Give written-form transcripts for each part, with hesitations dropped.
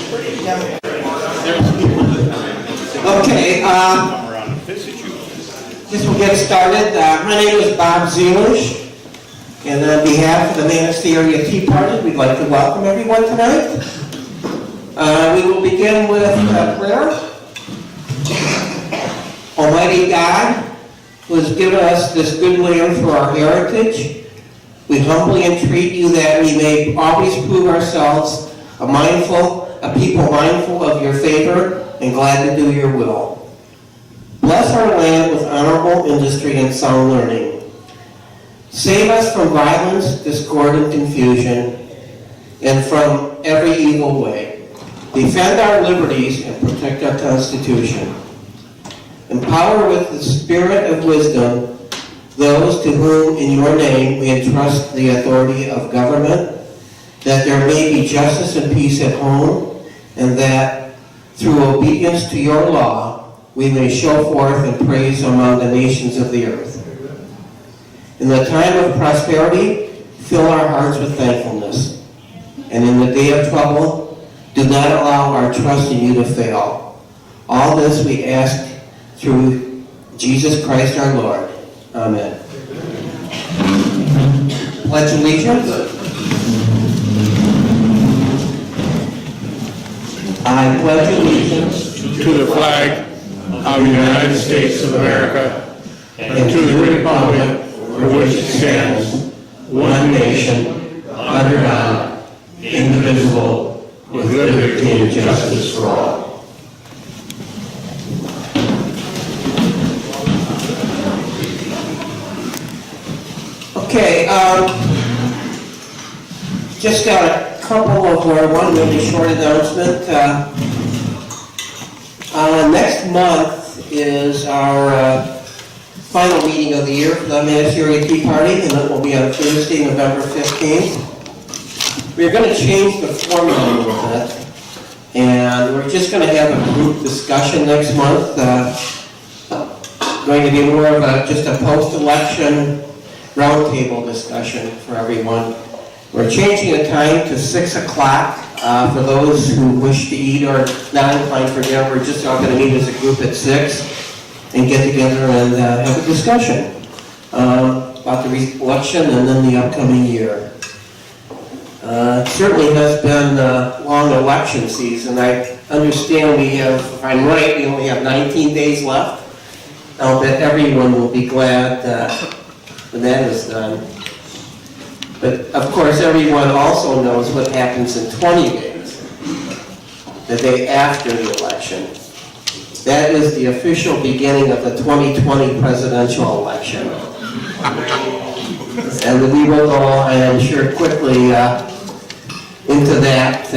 Okay, just we'll get started. My name is Bob Zeelish, and on behalf of the Manistee Tea Party, we'd like to welcome everyone tonight. We will begin with prayer. Almighty God, who has given us this good land for our heritage, we humbly entreat you that we may always prove ourselves a people mindful of your favor and glad to do your will. Bless our land with honorable industry and sound learning. Save us from violence, discord, and confusion, and from every evil way. Defend our liberties and protect our Constitution. Empower with the spirit of wisdom those to whom in your name we entrust the authority of government, that there may be justice and peace at home, and that through obedience to your law we may show forth and praise among the nations of the earth. In the time of prosperity, fill our hearts with thankfulness, and in the day of trouble, do not allow our trust in you to fail. All this we ask through Jesus Christ our Lord. Amen. Pledge allegiance. I pledge allegiance to the flag of the United States of America and to the republic for which it stands, one nation, under God, indivisible, with liberty and justice for all. Okay, just got a couple of, or one really short announcement. Next month is our final meeting of the year for the Manistee Tea Party, and it will be on Thursday, November 15th. We're going to change the format a little bit, and we're just going to have a group discussion next month. Going to be more of just a post-election roundtable discussion for everyone. We're changing the time to 6 o'clock for those who wish to eat or not inclined for dinner. We're just all going to meet as a group at 6 and get together and have a discussion about the election and then the upcoming year. It certainly has been a long election season. I understand we have, if I'm right, we only have 19 days left. I'll bet everyone will be glad when that is done. But of course, everyone also knows what happens in 20 days, the day after the election. That is the official beginning of the 2020 presidential election. And we will go, I am sure, quickly into that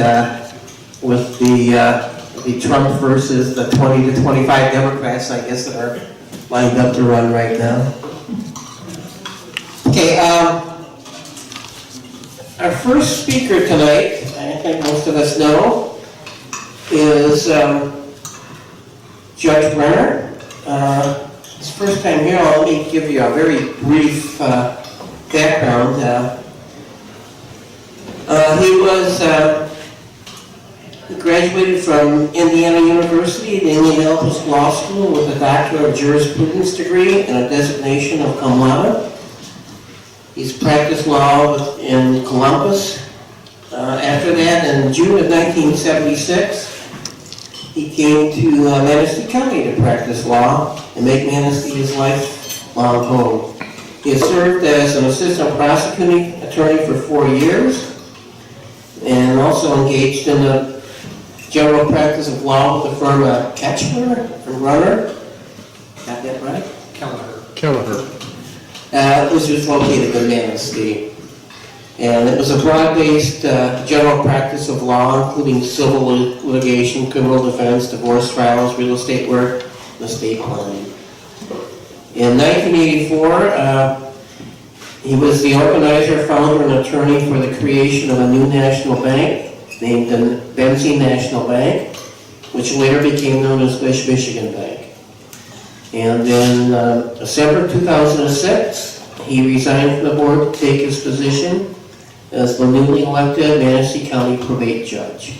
with the Trump versus the 20 to 25 Democrats, I guess, that are lined up to run right now. Okay, our first speaker tonight, I think most of us know, is Judge Brenner. His first time here, let me give you a very brief background. He graduated from Indiana University, the Indianapolis Law School, with a Doctor of Jurisprudence degree and a designation of cum laude. He's practiced law in Columbus. After that, in June of 1976, he came to Manistee County to practice law and make Manistee his lifelong home. He has served as an assistant prosecuting attorney for 4 years and also engaged in the general practice of law with the firm Ketchler and Runner. Got that right? Kelleher. Which was located in Manistee. And it was a broad-based general practice of law, including civil litigation, criminal defense, divorce trials, real estate work, and estate planning. In 1984, he was the organizer, founder, and attorney for the creation of a new national bank named the Benzene National Bank, which later became known as West Michigan Bank. And in December 2006, he resigned from the board to take his position as the newly elected Manistee County probate judge.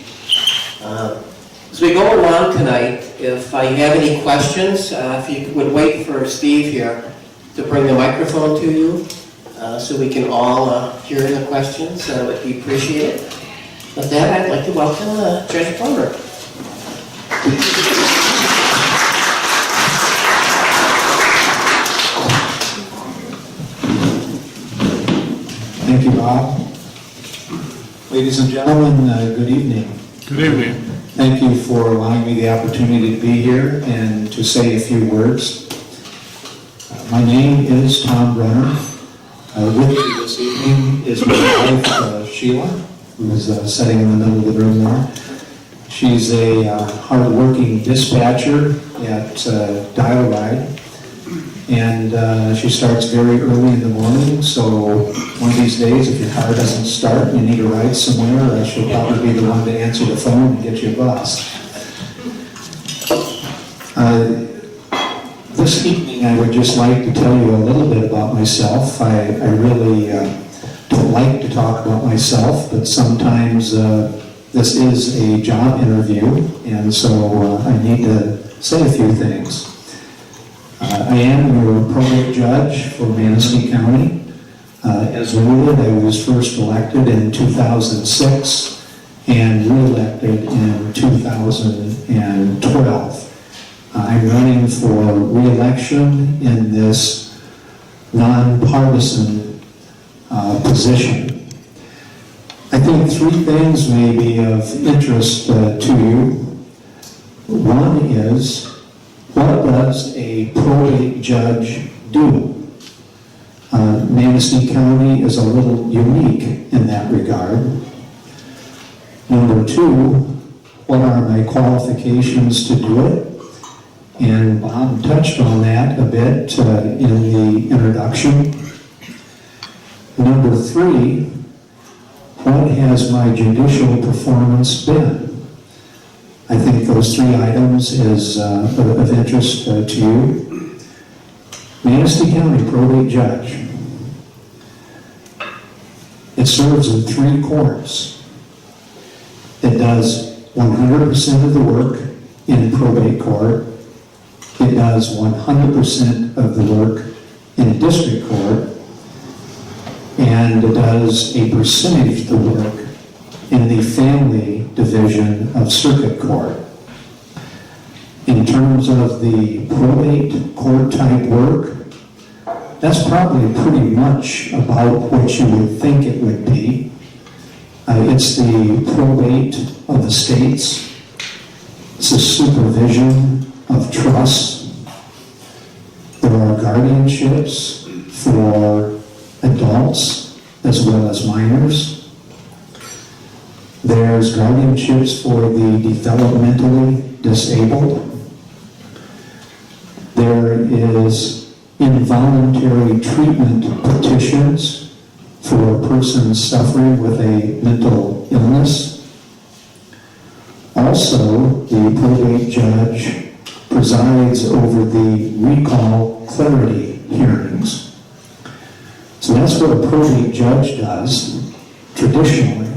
As we go along tonight, if you have any questions, if you would wait for Steve here to bring the microphone to you, so we can all hear the questions, that would be appreciated. With that, I'd like to welcome Treasurer Plummer. Thank you, Bob. Ladies and gentlemen, good evening. Good evening. Thank you for allowing me the opportunity to be here and to say a few words. My name is Tom Brenner. With me this evening is my wife, Sheila, who is sitting in the middle of the room there. She's a hard-working dispatcher at Dial Ride, and she starts very early in the morning, so one of these days, if your car doesn't start and you need a ride somewhere, she'll probably be the one to answer the phone and get you a bus. This evening, I would just like to tell you a little bit about myself. I really don't like to talk about myself, but sometimes this is a job interview, and so I need to say a few things. I am your probate judge for Manistee County. As noted, I was first elected in 2006 and re-elected in 2012. I'm running for re-election in this nonpartisan position. I think three things may be of interest to you. One is, what does a probate judge do? Manistee County is a little unique in that regard. Number two, what are my qualifications to do it? And Bob touched on that a bit in the introduction. Number three, what has my judicial performance been? I think those three items is of interest to you. Manistee County Probate Judge. It serves in three courts. It does 100% of the work in probate court. It does 100% of the work in district court. And it does a percentage of the work in the family division of circuit court. In terms of the probate court type work, that's probably pretty much about what you would think it would be. It's the probate of the states. It's the supervision of trusts. There are guardianships for adults as well as minors. There's guardianships for the developmentally disabled. There is involuntary treatment petitions for persons suffering with a mental illness. Also, the probate judge presides over the recall clarity hearings. So that's what a probate judge does, traditionally.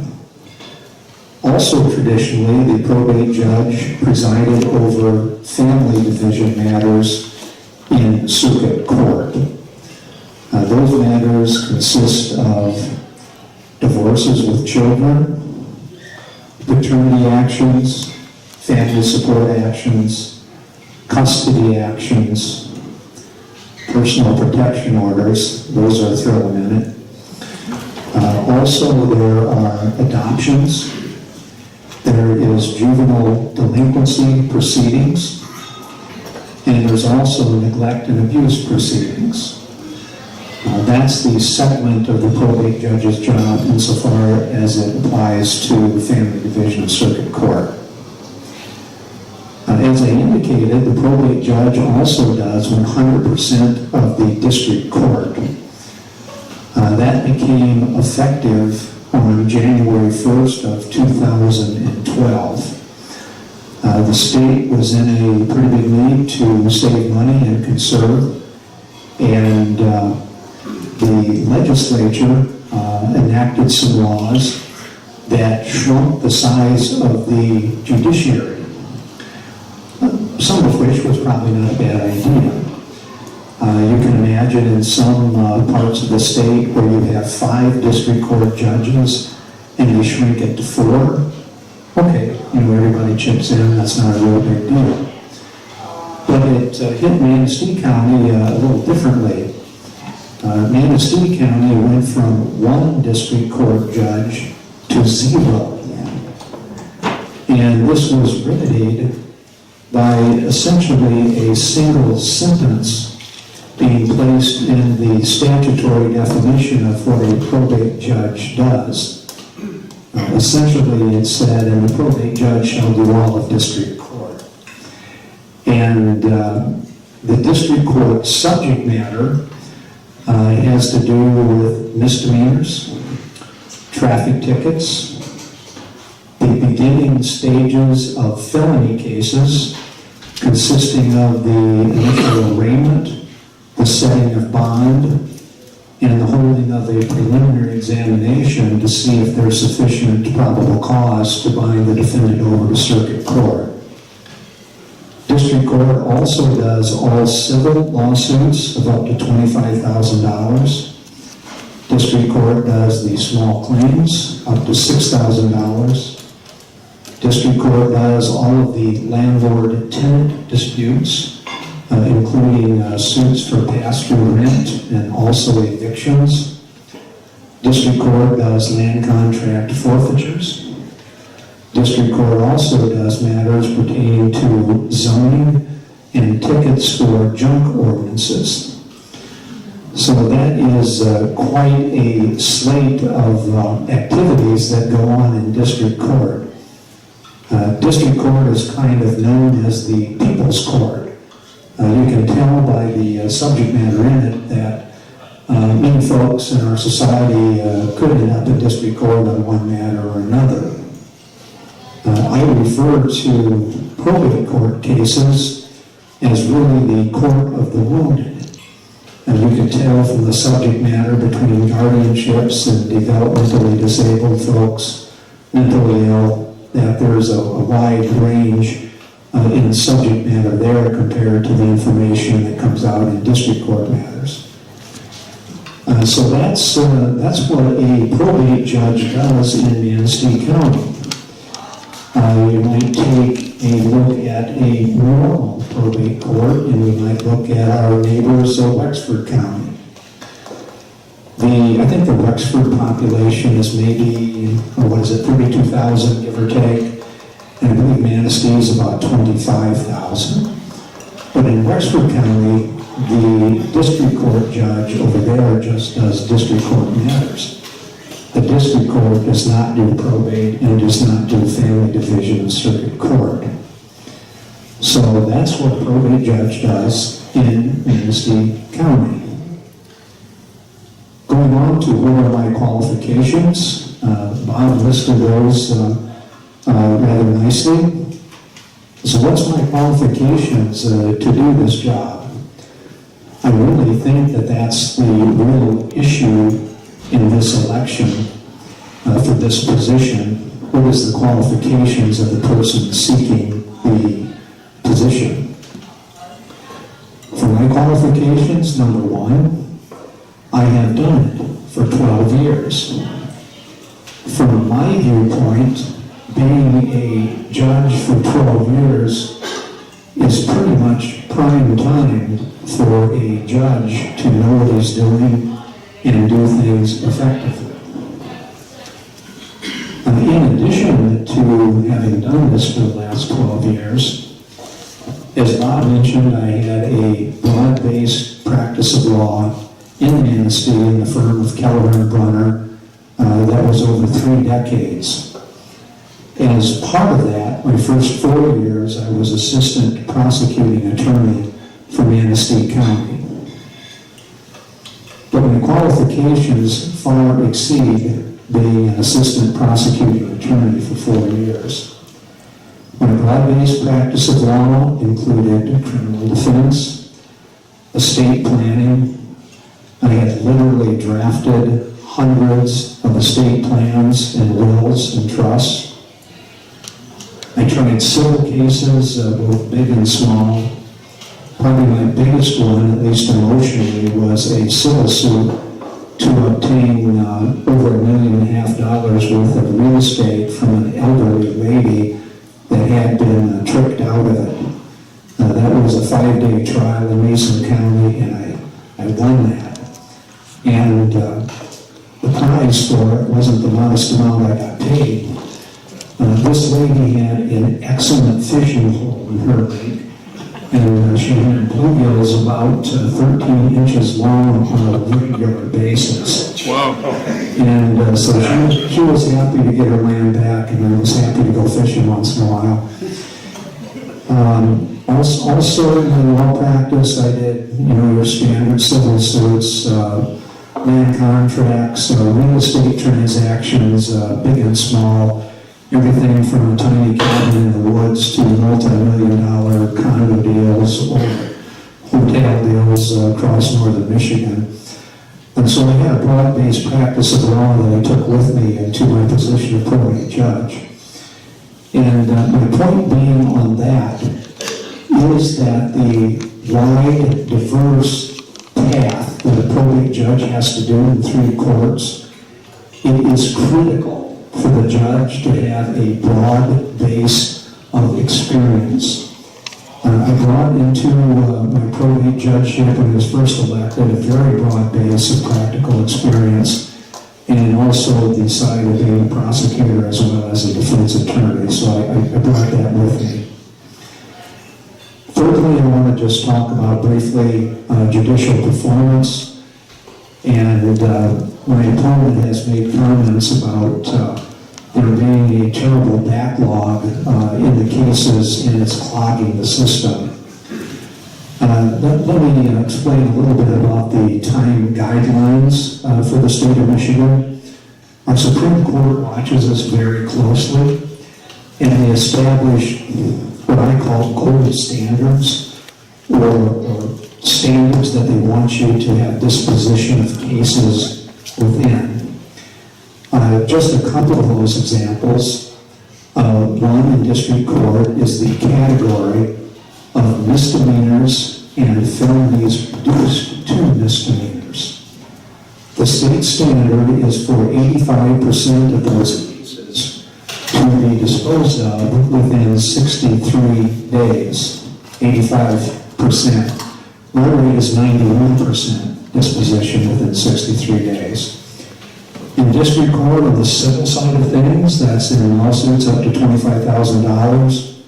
Also traditionally, the probate judge presided over family division matters in circuit court. Those matters consist of divorces with children, paternity actions, family support actions, custody actions, personal protection orders. Those are throw a minute. Also, there are adoptions. There is juvenile delinquency proceedings. And there's also neglect and abuse proceedings. That's the segment of the probate judge's job insofar as it applies to the family division of circuit court. As I indicated, the probate judge also does 100% of the district court. That became effective on January 1st of 2012. The state was in a pretty big need to save money and conserve, and the legislature enacted some laws that shrunk the size of the judiciary, some of which was probably not a bad idea. You can imagine in some parts of the state where you have 5 district court judges and you shrink it to 4. Okay, everybody chips in, that's not a real big deal. But it hit Manistee County a little differently. Manistee County went from 1 district court judge to 0. And this was remedied by essentially a single sentence being placed in the statutory definition of what a probate judge does. Essentially, it said, and the probate judge shall do all of district court. And the district court subject matter has to do with misdemeanors, traffic tickets, the beginning stages of felony cases consisting of the initial arraignment, the setting of bond, and the holding of a preliminary examination to see if there's sufficient probable cause to bind the defendant over to circuit court. District court also does all civil lawsuits of up to $25,000. District court does the small claims up to $6,000. District court does all of the landlord-tenant disputes, including suits for pass-through rent and also evictions. District court does land contract forfeitures. District court also does matters pertaining to zoning and tickets for junk ordinances. So that is quite a slate of activities that go on in district court. District court is kind of known as the people's court. You can tell by the subject matter in it that many folks in our society could end up in district court on one matter or another. I refer to probate court cases as really the court of the wounded. And you can tell from the subject matter between guardianships and developmentally disabled folks, mentally ill, that there's a wide range in the subject matter there compared to the information that comes out in district court matters. So that's what a probate judge does in Manistee County. You might take a look at a rural probate court, and we might look at our neighbors of Wexford County. I think the Wexford population is maybe, 32,000, give or take. And I believe Manistee is about 25,000. But in Wexford County, the district court judge over there just does district court matters. The district court does not do probate and does not do family division and circuit court. So that's what a probate judge does in Manistee County. Going on to what are my qualifications, Bob listed those rather nicely. So what's my qualifications to do this job? I really think that that's the real issue in this election for this position. What is the qualifications of the person seeking the position? For my qualifications, number one, I have done it for 12 years. From my viewpoint, being a judge for 12 years is pretty much prime time for a judge to know what he's doing and do things effectively. In addition to having done this for the last 12 years, as Bob mentioned, I had a broad-based practice of law in Manistee in the firm of Keller and Brunner that was over 3 decades. And as part of that, my first 4 years, I was assistant prosecuting attorney for Manistee County. But my qualifications far exceed being an assistant prosecuting attorney for 4 years. My broad-based practice of law included criminal defense, estate planning. I had literally drafted hundreds of estate plans and wills and trusts. I tried civil cases, both big and small. Probably my biggest one, at least emotionally, was a civil suit to obtain over $1.5 million worth of real estate from an elderly lady that had been tricked out of it. That was a 5-day trial in Mason County, and I won that. And the prize for it wasn't the modest amount I got paid. This lady had an excellent fishing hole in her lake, and she had bluegills about 13 inches long on a regular basis. Wow. And so she was happy to get her land back, and I was happy to go fishing once in a while. Also in law practice, I did, your standard civil suits, land contracts, real estate transactions, big and small, everything from a tiny cabin in the woods to multi-million-dollar condo deals or hotel deals across northern Michigan. And so I had a broad-based practice of law that I took with me into my position of probate judge. And my point being on that is that the wide, diverse path that a probate judge has to do in 3 courts, it is critical for the judge to have a broad base of experience. I brought into my probate judgeship when I was first elected a very broad base of practical experience, and also the side of being a prosecutor as well as a defense attorney, so I brought that with me. Thirdly, I want to just talk about briefly judicial performance, and my opponent has made comments about there being a terrible backlog in the cases and it's clogging the system. Let me explain a little bit about the time guidelines for the state of Michigan. Our Supreme Court watches us very closely, and they establish what I call gold standards, or standards that they want you to have disposition of cases within. Just a couple of those examples. One in district court is the category of misdemeanors and felonies reduced to misdemeanors. The state standard is for 85% of those cases to be disposed of within 63 days, 85%. My rate is 91% disposition within 63 days. In district court, on the civil side of things, that's in lawsuits up to $25,000,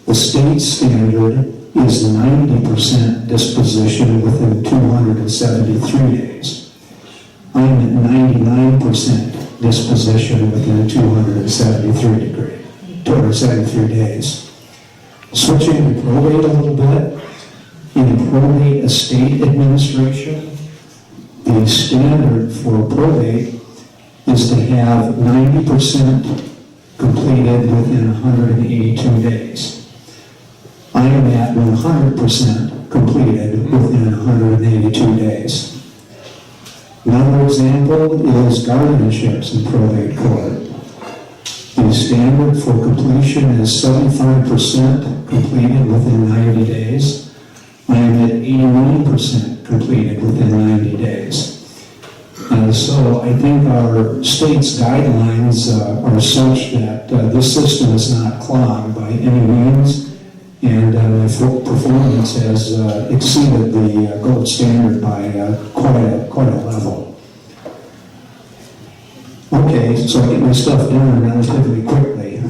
the state standard is 90% disposition within 273 days. I'm at 99% disposition within 273 days. Switching to probate a little bit, in probate estate administration, the standard for probate is to have 90% completed within 182 days. I am at 100% completed within 182 days. Another example is guardianships in probate court. The standard for completion is 75% completed within 90 days. I am at 89% completed within 90 days. So I think our state's guidelines are such that this system is not clogged by any means, and my performance has exceeded the gold standard by quite a level. Okay, so I get my stuff done relatively quickly.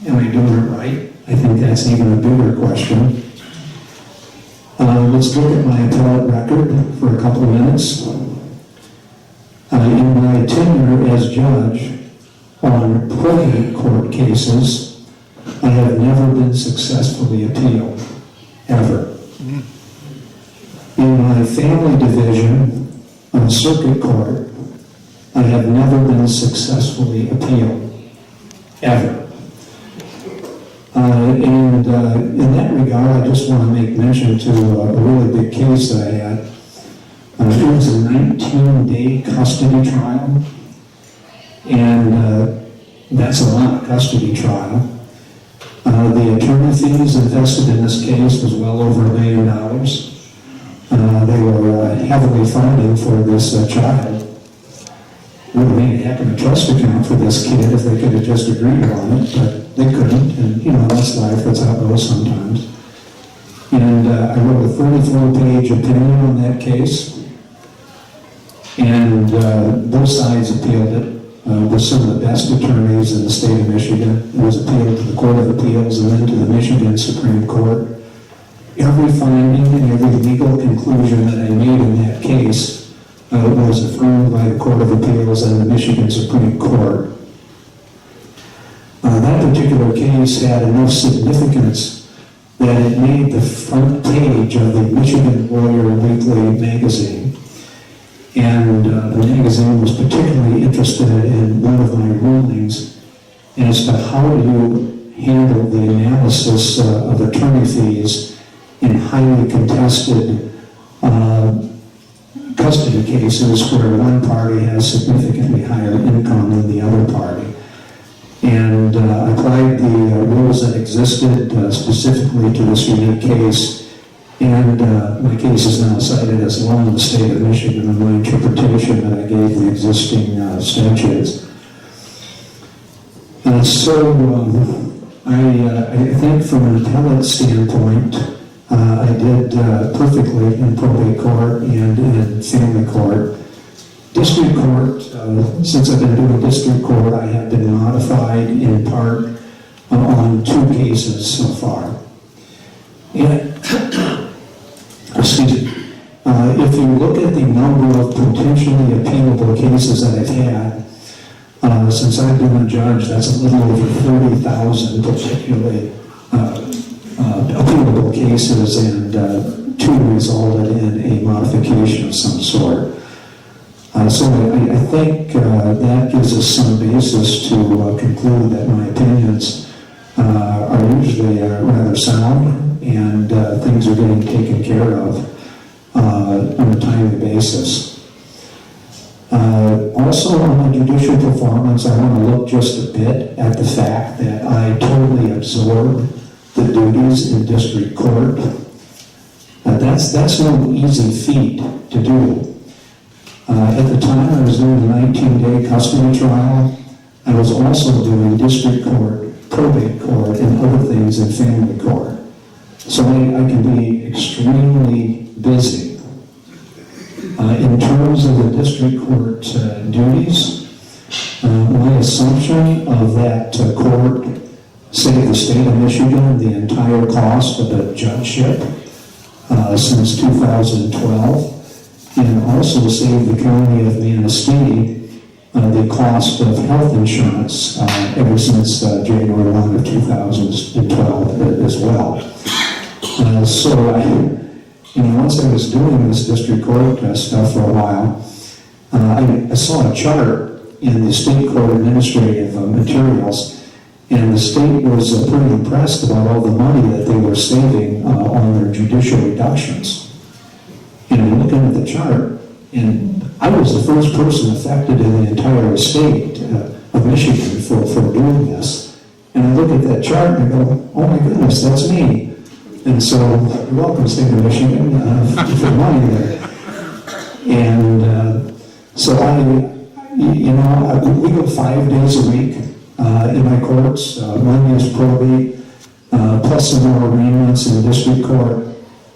Am I doing it right? I think that's even a bigger question. Let's look at my appellate record for a couple of minutes. In my tenure as judge on probate court cases, I have never been successfully appealed, ever. In my family division on circuit court, I have never been successfully appealed, ever. And in that regard, I just want to make mention to a really big case that I had. It was a 19-day custody trial, and that's a lot of custody trial. The attorney fees invested in this case was well over $1 million. They were heavily funding for this child. Would have made a heck of a trust account for this kid if they could have just agreed on it, but they couldn't, and that's life, that's how it goes sometimes. And I wrote a 34-page opinion on that case, and both sides appealed it with some of the best attorneys in the state of Michigan. It was appealed to the Court of Appeals and then to the Michigan Supreme Court. Every finding and every legal conclusion that I made in that case was affirmed by the Court of Appeals and the Michigan Supreme Court. That particular case had enough significance that it made the front page of the Michigan Lawyer Weekly magazine. And the magazine was particularly interested in one of my rulings as to how do you handle the analysis of attorney fees in highly contested custody cases where one party has significantly higher income than the other party. And I applied the rules that existed specifically to this unique case, and my case is now cited as law in the state of Michigan in my interpretation that I gave the existing statutes. So I think from an appellate standpoint, I did perfectly in probate court and in family court. District court, since I've been doing district court, I have been modified in part on 2 cases so far. And, excuse me, if you look at the number of potentially appealable cases that I've had, since I've been a judge, that's a little over 30,000 particularly appealable cases, and 2 resulted in a modification of some sort. So I think that gives us some basis to conclude that my opinions are usually rather sound, and things are getting taken care of on a timely basis. Also on my judicial performance, I want to look just a bit at the fact that I totally absorbed the duties in district court. That's no easy feat to do. At the time I was doing a 19-day custody trial, I was also doing district court, probate court, and other things in family court. So I can be extremely busy. In terms of the district court duties, my assumption of that court saved the state of Michigan the entire cost of the judgeship since 2012, and also saved the county of Manistee the cost of health insurance ever since January 1 of 2012 as well. So once I was doing this district court stuff for a while, I saw a chart in the state court administrative materials, and the state was pretty impressed about all the money that they were saving on their judicial reductions. And I'm looking at the chart, and I was the first person affected in the entire state of Michigan for doing this. And I look at that chart and I go, oh my goodness, that's me. And so, you're welcome, state of Michigan, for money there. And so we go 5 days a week in my courts. Monday is probate, plus some more arraignments in the district court.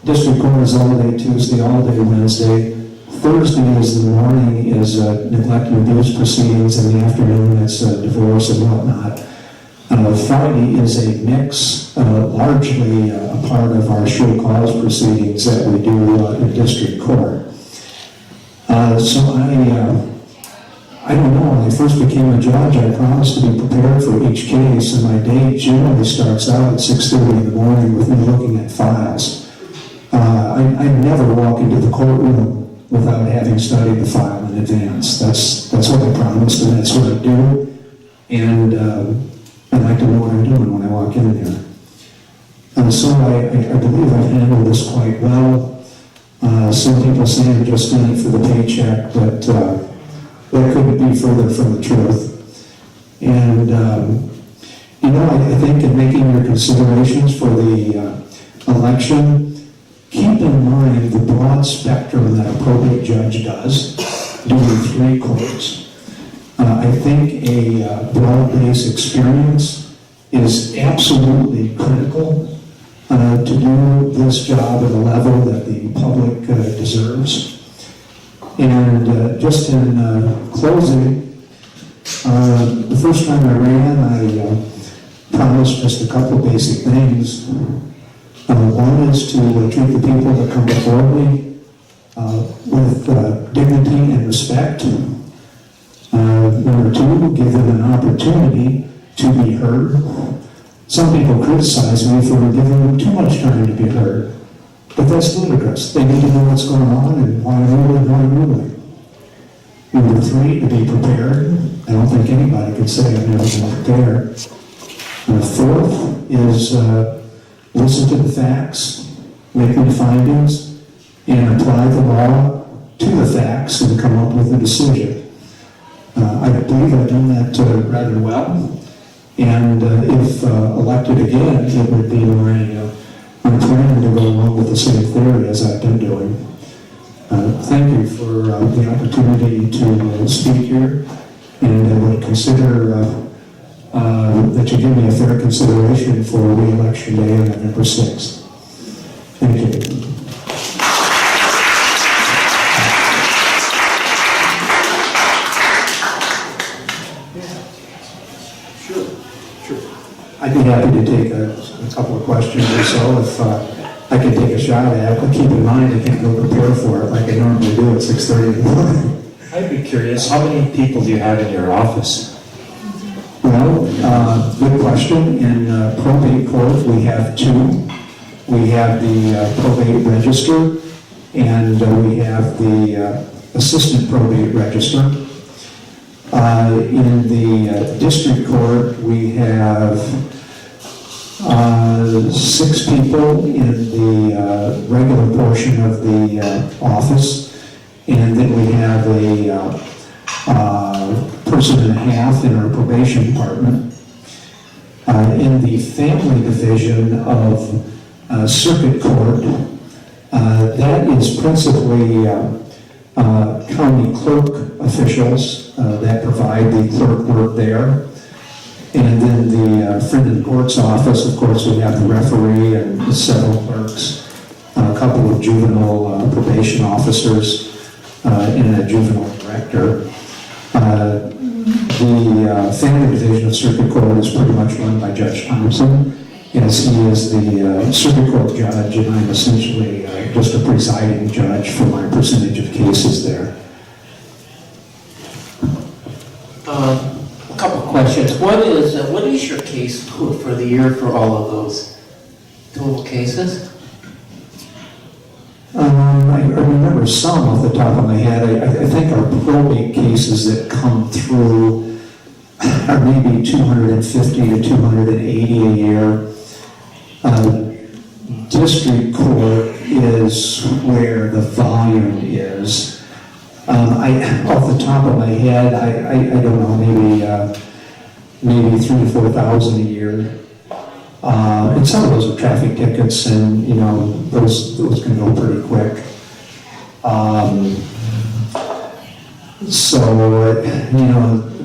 District court is all day Tuesday, all day Wednesday. Thursday is the morning is neglect and abuse proceedings, and the afternoon it's divorce and whatnot. Friday is a mix, largely a part of our show cause proceedings that we do in district court. So I don't know, when I first became a judge, I promised to be prepared for each case, and my day generally starts out at 6:30 in the morning with me looking at files. I never walk into the courtroom without having studied the file in advance. That's what I promised, and that's what I do. And I like to know what I'm doing when I walk in there. And so I believe I've handled this quite well. Some people say I'm just in it for the paycheck, but that couldn't be further from the truth. And, I think in making your considerations for the election, keep in mind the broad spectrum that a probate judge does, doing 3 courts. I think a broad-based experience is absolutely critical to do this job at a level that the public deserves. And just in closing, the first time I ran, I promised just a couple basic things. One is to treat the people that come before me with dignity and respect. Number 2, give them an opportunity to be heard. Some people criticize me for giving them too much time to be heard, but that's ludicrous. They need to know what's going on and why I'm ruling, why I'm ruling. Number 3, to be prepared. I don't think anybody can say I've never been prepared. And the 4th is listen to the facts, make the findings, and apply the law to the facts and come up with a decision. I believe I've done that rather well, and if elected again, it would be my plan to go along with the same theory as I've been doing. Thank you for the opportunity to speak here, and I would consider that you give me a fair consideration for re-election day on November 6th. Thank you. I'd be happy to take a couple of questions or so if I can take a shot at it, but keep in mind I can't go prepare for it like I normally do at 6:30 in the morning. I'd be curious, how many people do you have in your office? Well, good question. In probate court, we have 2. We have the probate register, and we have the assistant probate register. In the district court, we have 6 people in the regular portion of the office, and then we have a person and a half in our probation department. In the family division of circuit court, that is principally county clerk officials that provide the clerk work there. And then the friend of the court's office, of course, we have the referee and several clerks, a couple of juvenile probation officers, and a juvenile director. The family division of circuit court is pretty much run by Judge Thompson, as he is the circuit court judge, and I'm essentially just a presiding judge for my percentage of cases there. A couple of questions. One is, what is your case for the year for all of those total cases? I remember some off the top of my head. I think our probate cases that come through are maybe 250 to 280 a year. District court is where the volume is. Off the top of my head, I don't know, maybe 3,000 to 4,000 a year. And some of those are traffic tickets, and those can go pretty quick.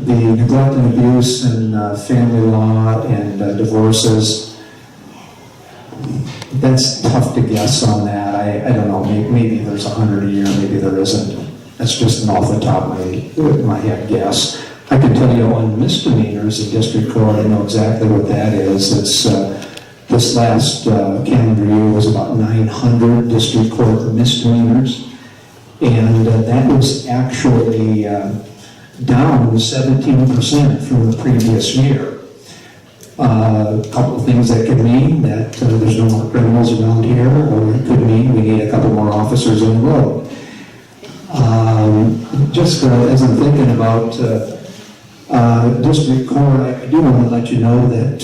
The neglect and abuse and family law and divorces, that's tough to guess on that. I don't know, maybe there's 100 a year, maybe there isn't. That's just an off the top of my head guess. I can tell you on misdemeanors in district court, I know exactly what that is. It's this last calendar year was about 900 district court misdemeanors, and that was actually down 17% from the previous year. A couple of things that could mean that there's no more criminals around here, or it could mean we need a couple more officers on the road. Just as I'm thinking about district court, I do want to let you know that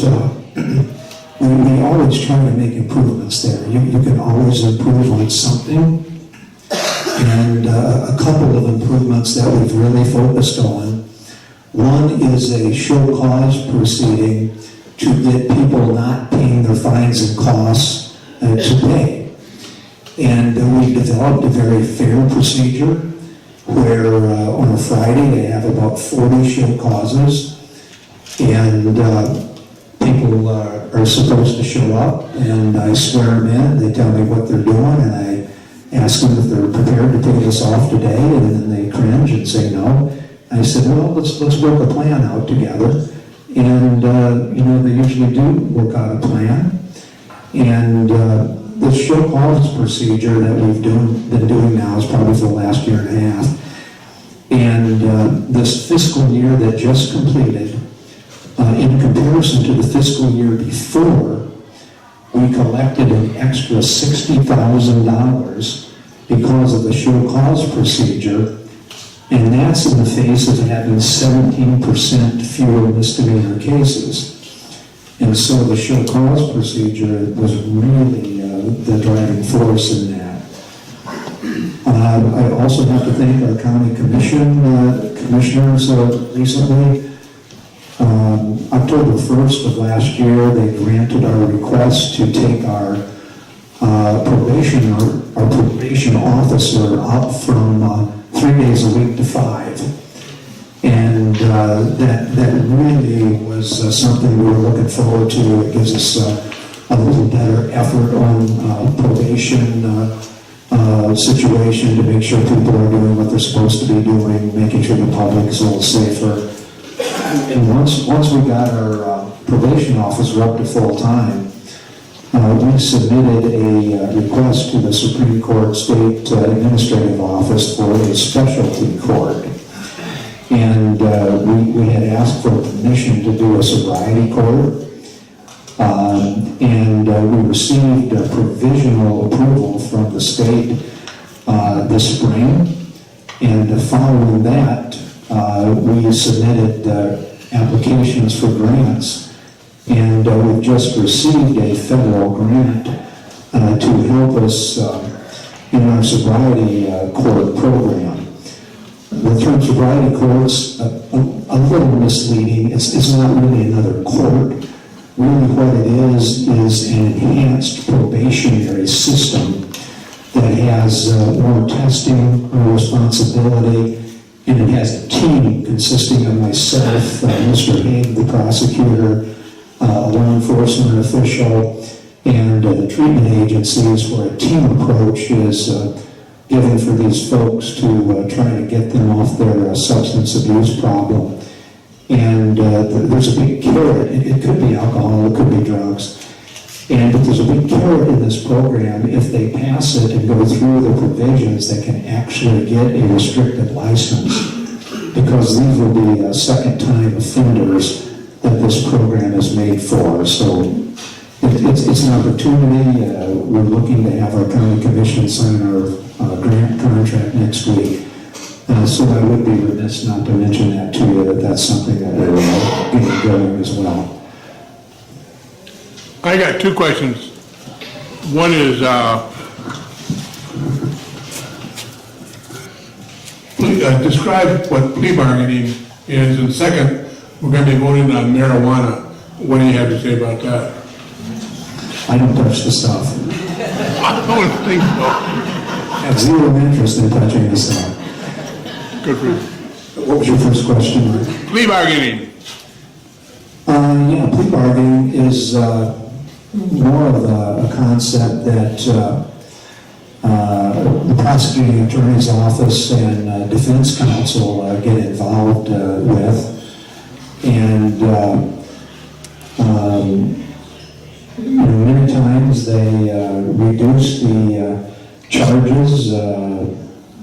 we always try to make improvements there. You can always improve on something. And a couple of improvements that we've really focused on. One is a show cause proceeding to get people not paying their fines and costs to pay. And we've developed a very fair procedure where on a Friday they have about 40 show causes, and people are supposed to show up, and I swear them in, they tell me what they're doing, and I ask them if they're prepared to pay this off today, and then they cringe and say no. I said, well, let's work a plan out together. And, they usually do work out a plan. And the show cause procedure that we've been doing now is probably for the last year and a half. And this fiscal year that just completed, in comparison to the fiscal year before, we collected an extra $60,000 because of the show cause procedure. And that's in the face of having 17% fewer misdemeanor cases. And so the show cause procedure was really the driving force in that. I also have to thank our county commissioners recently. October 1st of last year, they granted our request to take our probation officer up from 3 days a week to 5. And that really was something we were looking forward to. It gives us a little better effort on probation situation to make sure people are doing what they're supposed to be doing, making sure the public is a little safer. And once we got our probation officer up to full time, we submitted a request to the Supreme Court State Administrative Office for a specialty court. And we had asked for permission to do a sobriety court. And we received provisional approval from the state this spring. And following that, we submitted applications for grants. And we've just received a federal grant to help us in our sobriety court program. The term sobriety court's a little misleading. It's not really another court. Really what it is an enhanced probationary system that has more testing, more responsibility, and it has a team consisting of myself, Mr. Haig, the prosecutor, a law enforcement official, and the treatment agencies, where a team approach is given for these folks to try to get them off their substance abuse problem. And there's a big carrot. It could be alcohol, it could be drugs. But there's a big carrot in this program. If they pass it and go through the provisions, they can actually get a restricted license, because these will be second-time offenders that this program is made for. So it's an opportunity. We're looking to have our county commission sign our grant contract next week. So I would be remiss not to mention that to you, that's something that we're getting going as well. I got two questions. One is, describe what plea bargaining is, and second, we're going to be voting on marijuana. What do you have to say about that? I don't touch the stuff. I don't think so. I have zero interest in touching the stuff. Good for you. What was your first question, Mike? Plea bargaining. Plea bargaining is more of a concept that the prosecuting attorney's office and defense counsel get involved with. And many times they reduce the charges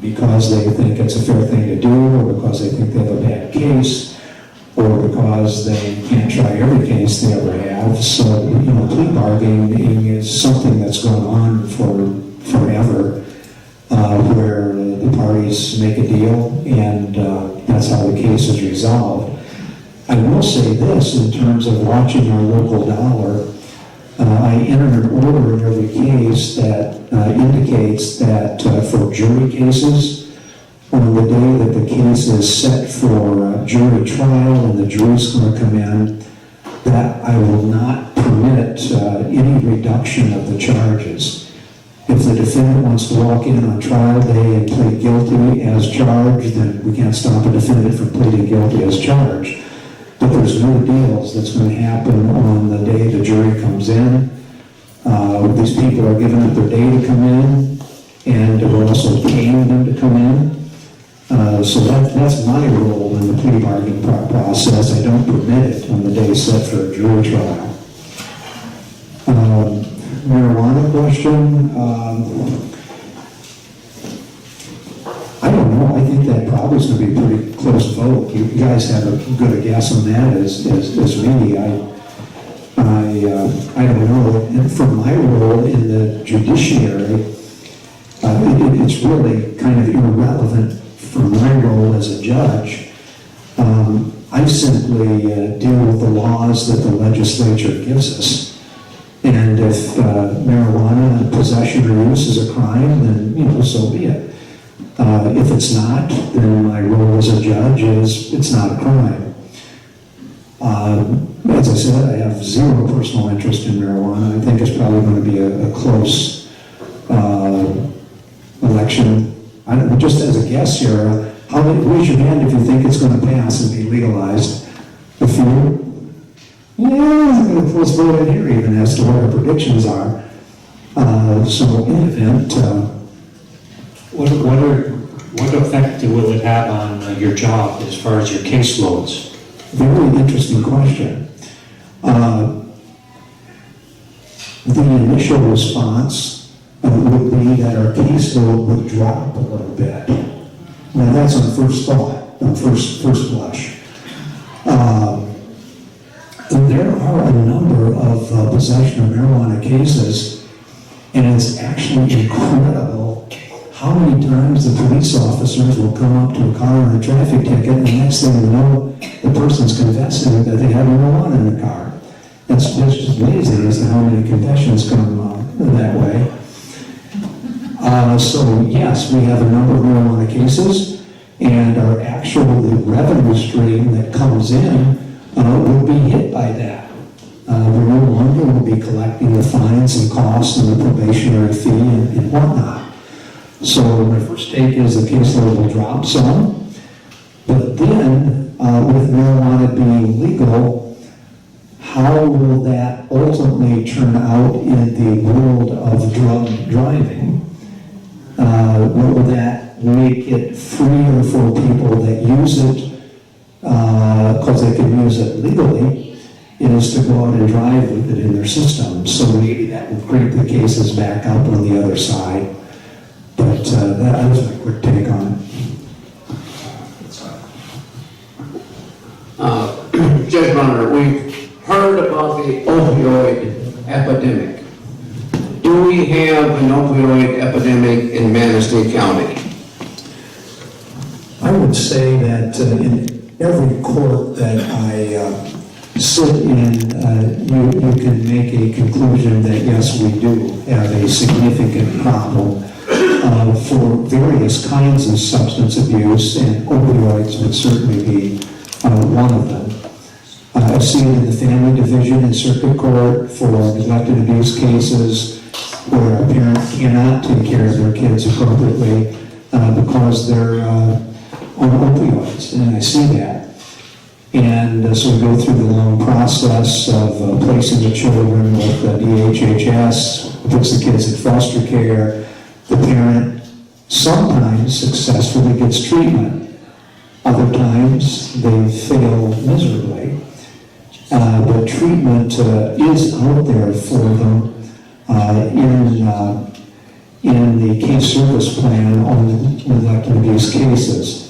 because they think it's a fair thing to do, or because they think they have a bad case, or because they can't try every case they ever have. So, plea bargaining is something that's gone on forever, where the parties make a deal, and that's how the case is resolved. I will say this, in terms of watching our local dollar, I enter an order in every case that indicates that for jury cases. On the day that the case is set for jury trial and the jury's going to come in, that I will not permit any reduction of the charges. If the defendant wants to walk in on trial day and plead guilty as charged, then we can't stop a defendant from pleading guilty as charged. But there's no deals that's going to happen on the day the jury comes in. These people are given up their day to come in, and we're also paying them to come in. So that's my role in the plea bargaining process. I don't permit it on the day set for a jury trial. Marijuana question. I don't know. I think that probably is going to be a pretty close vote. You guys have a good a guess on that as me. I don't know. And for my role in the judiciary, it's really kind of irrelevant for my role as a judge. I simply deal with the laws that the legislature gives us. And if marijuana possession or use is a crime, then, so be it. If it's not, then my role as a judge is it's not a crime. As I said, I have zero personal interest in marijuana. I think it's probably going to be a close election. I don't know, just as a guess here, raise your hand if you think it's going to pass and be legalized. A few? Yeah, I'm going to close vote in here even as to what our predictions are. So in the event, What effect will it have on your job as far as your caseloads? very interesting question. The initial response would be that our caseload would drop a little bit. Now that's on first thought, on first blush. There are a number of possession of marijuana cases, and it's actually incredible how many times the police officers will come up to a car on a traffic ticket, and the next thing you know, the person's confessing that they had marijuana in the car. It's just amazing as to how many confessions come that way. So yes, we have a number of marijuana cases, and our the revenue stream that comes in will be hit by that. We no longer will be collecting the fines and costs and the probationary fee and whatnot. So my first take is the caseload will drop some, but then with marijuana being legal, how will that ultimately turn out in the world of drug driving? Will that make it freer for people that use it because they can use it legally, is to go out and drive with it in their system? So maybe that will creep the cases back up on the other side. But that was my quick take on it. Judge Brunner, we've heard about the opioid epidemic. Do we have an opioid epidemic in Manistee County? I would say that in every court that I sit in, you can make a conclusion that yes, we do have a significant problem for various kinds of substance abuse, and opioids would certainly be one of them. I've seen it in the family division in circuit court for neglected abuse cases where a parent cannot take care of their kids appropriately because they're on opioids, and I see that. And so we go through the long process of placing the children with DHHS, puts the kids in foster care. The parent sometimes successfully gets treatment. Other times they fail miserably. But treatment is out there for them in the case service plan on the neglected abuse cases.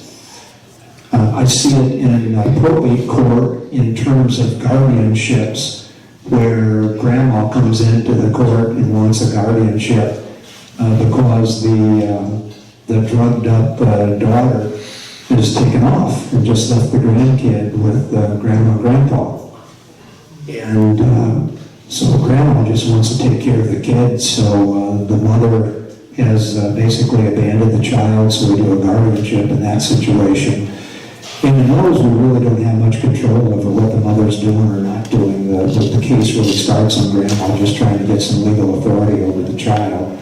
I see it in probate court in terms of guardianships, where grandma comes into the court and wants a guardianship because the drugged up daughter is taken off and just left the grandkid with grandma and grandpa. And so grandma just wants to take care of the kid, so the mother has basically abandoned the child, so we do a guardianship in that situation. And in those, we really don't have much control over what the mother's doing or not doing. The case really starts on grandma just trying to get some legal authority over the child.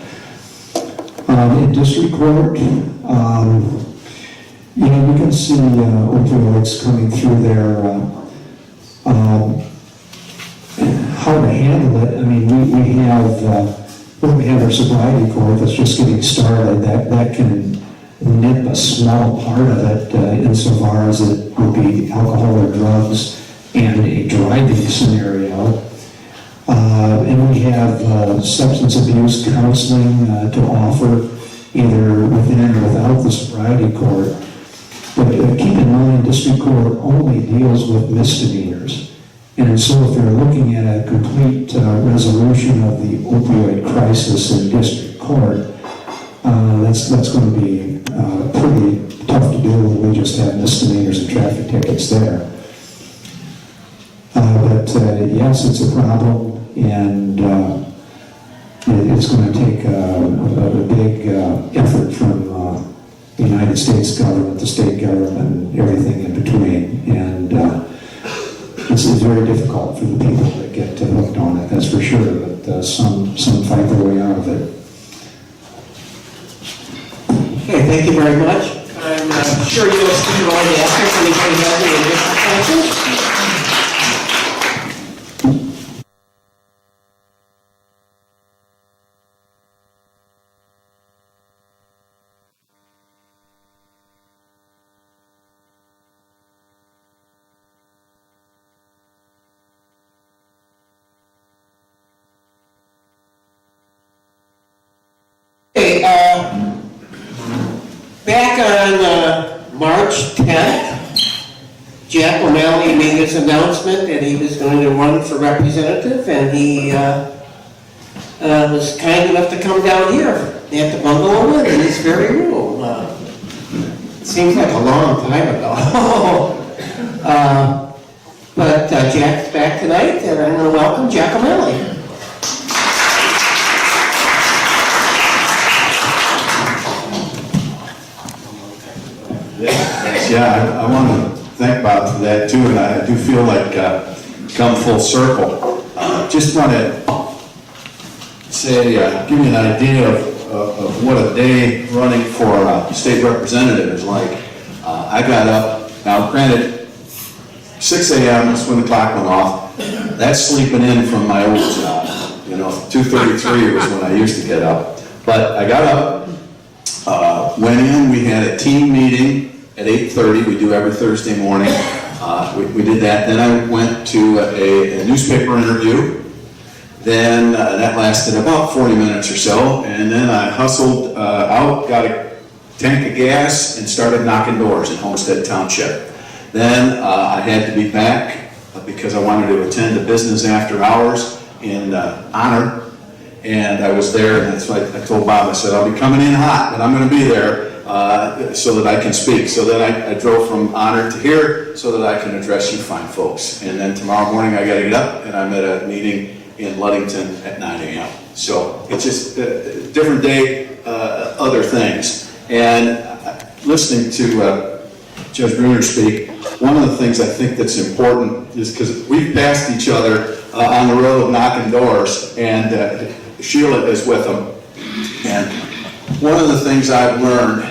In district court, you know, you can see opioids coming through there. How to handle it, I mean, we have our sobriety court that's just getting started. That can nip a small part of it insofar as it would be alcohol or drugs and a driving scenario. And we have substance abuse counseling to offer either within or without the sobriety court. But keep in mind, district court only deals with misdemeanors. And so if they're looking at a complete resolution of the opioid crisis in district court, that's going to be pretty tough to do when we just have misdemeanors and traffic tickets there. But yes, it's a problem, and it's going to take a big effort from the United States government, the state government, and everything in between. And it's very difficult for the people that get hooked on it, that's for sure, but some fight their way out of it. Okay, thank you very much. I'm sure you'll see all the efforts. Anybody have any additional questions? Okay, back on March 10th, Jack O'Malley made his announcement that he was going to run for representative, and he was kind enough to come down here at the bungalow in this very room. It seems like a long time ago. But Jack's back tonight, and I'm going to welcome Jack O'Malley. Yeah, I want to thank Bob for that too, and I do feel like come full circle. Just want to say, give you an idea of what a day running for state representative is like. I got up, now granted, 6 a.m. is when the clock went off. That's sleeping in from my old job. You know, 2:33 was when I used to get up. But I got up, went in, we had a team meeting at 8:30, we do every Thursday morning. We did that. Then I went to a newspaper interview. Then that lasted about 40 minutes or so. And then I hustled out, got a tank of gas, and started knocking doors in Homestead Township. Then I had to be back because I wanted to attend a business after hours in Honor. And I was there, and that's why I told Bob, I said, I'll be coming in hot, but I'm going to be there so that I can speak. So then I drove from Honor to here so that I can address you fine folks. And then tomorrow morning I got to get up, and I'm at a meeting in Ludington at 9 a.m. So it's just a different day, other things. And listening to Judge Bruner speak, one of the things I think that's important is because we've passed each other on the road of knocking doors, and Sheila is with them. And one of the things I've learned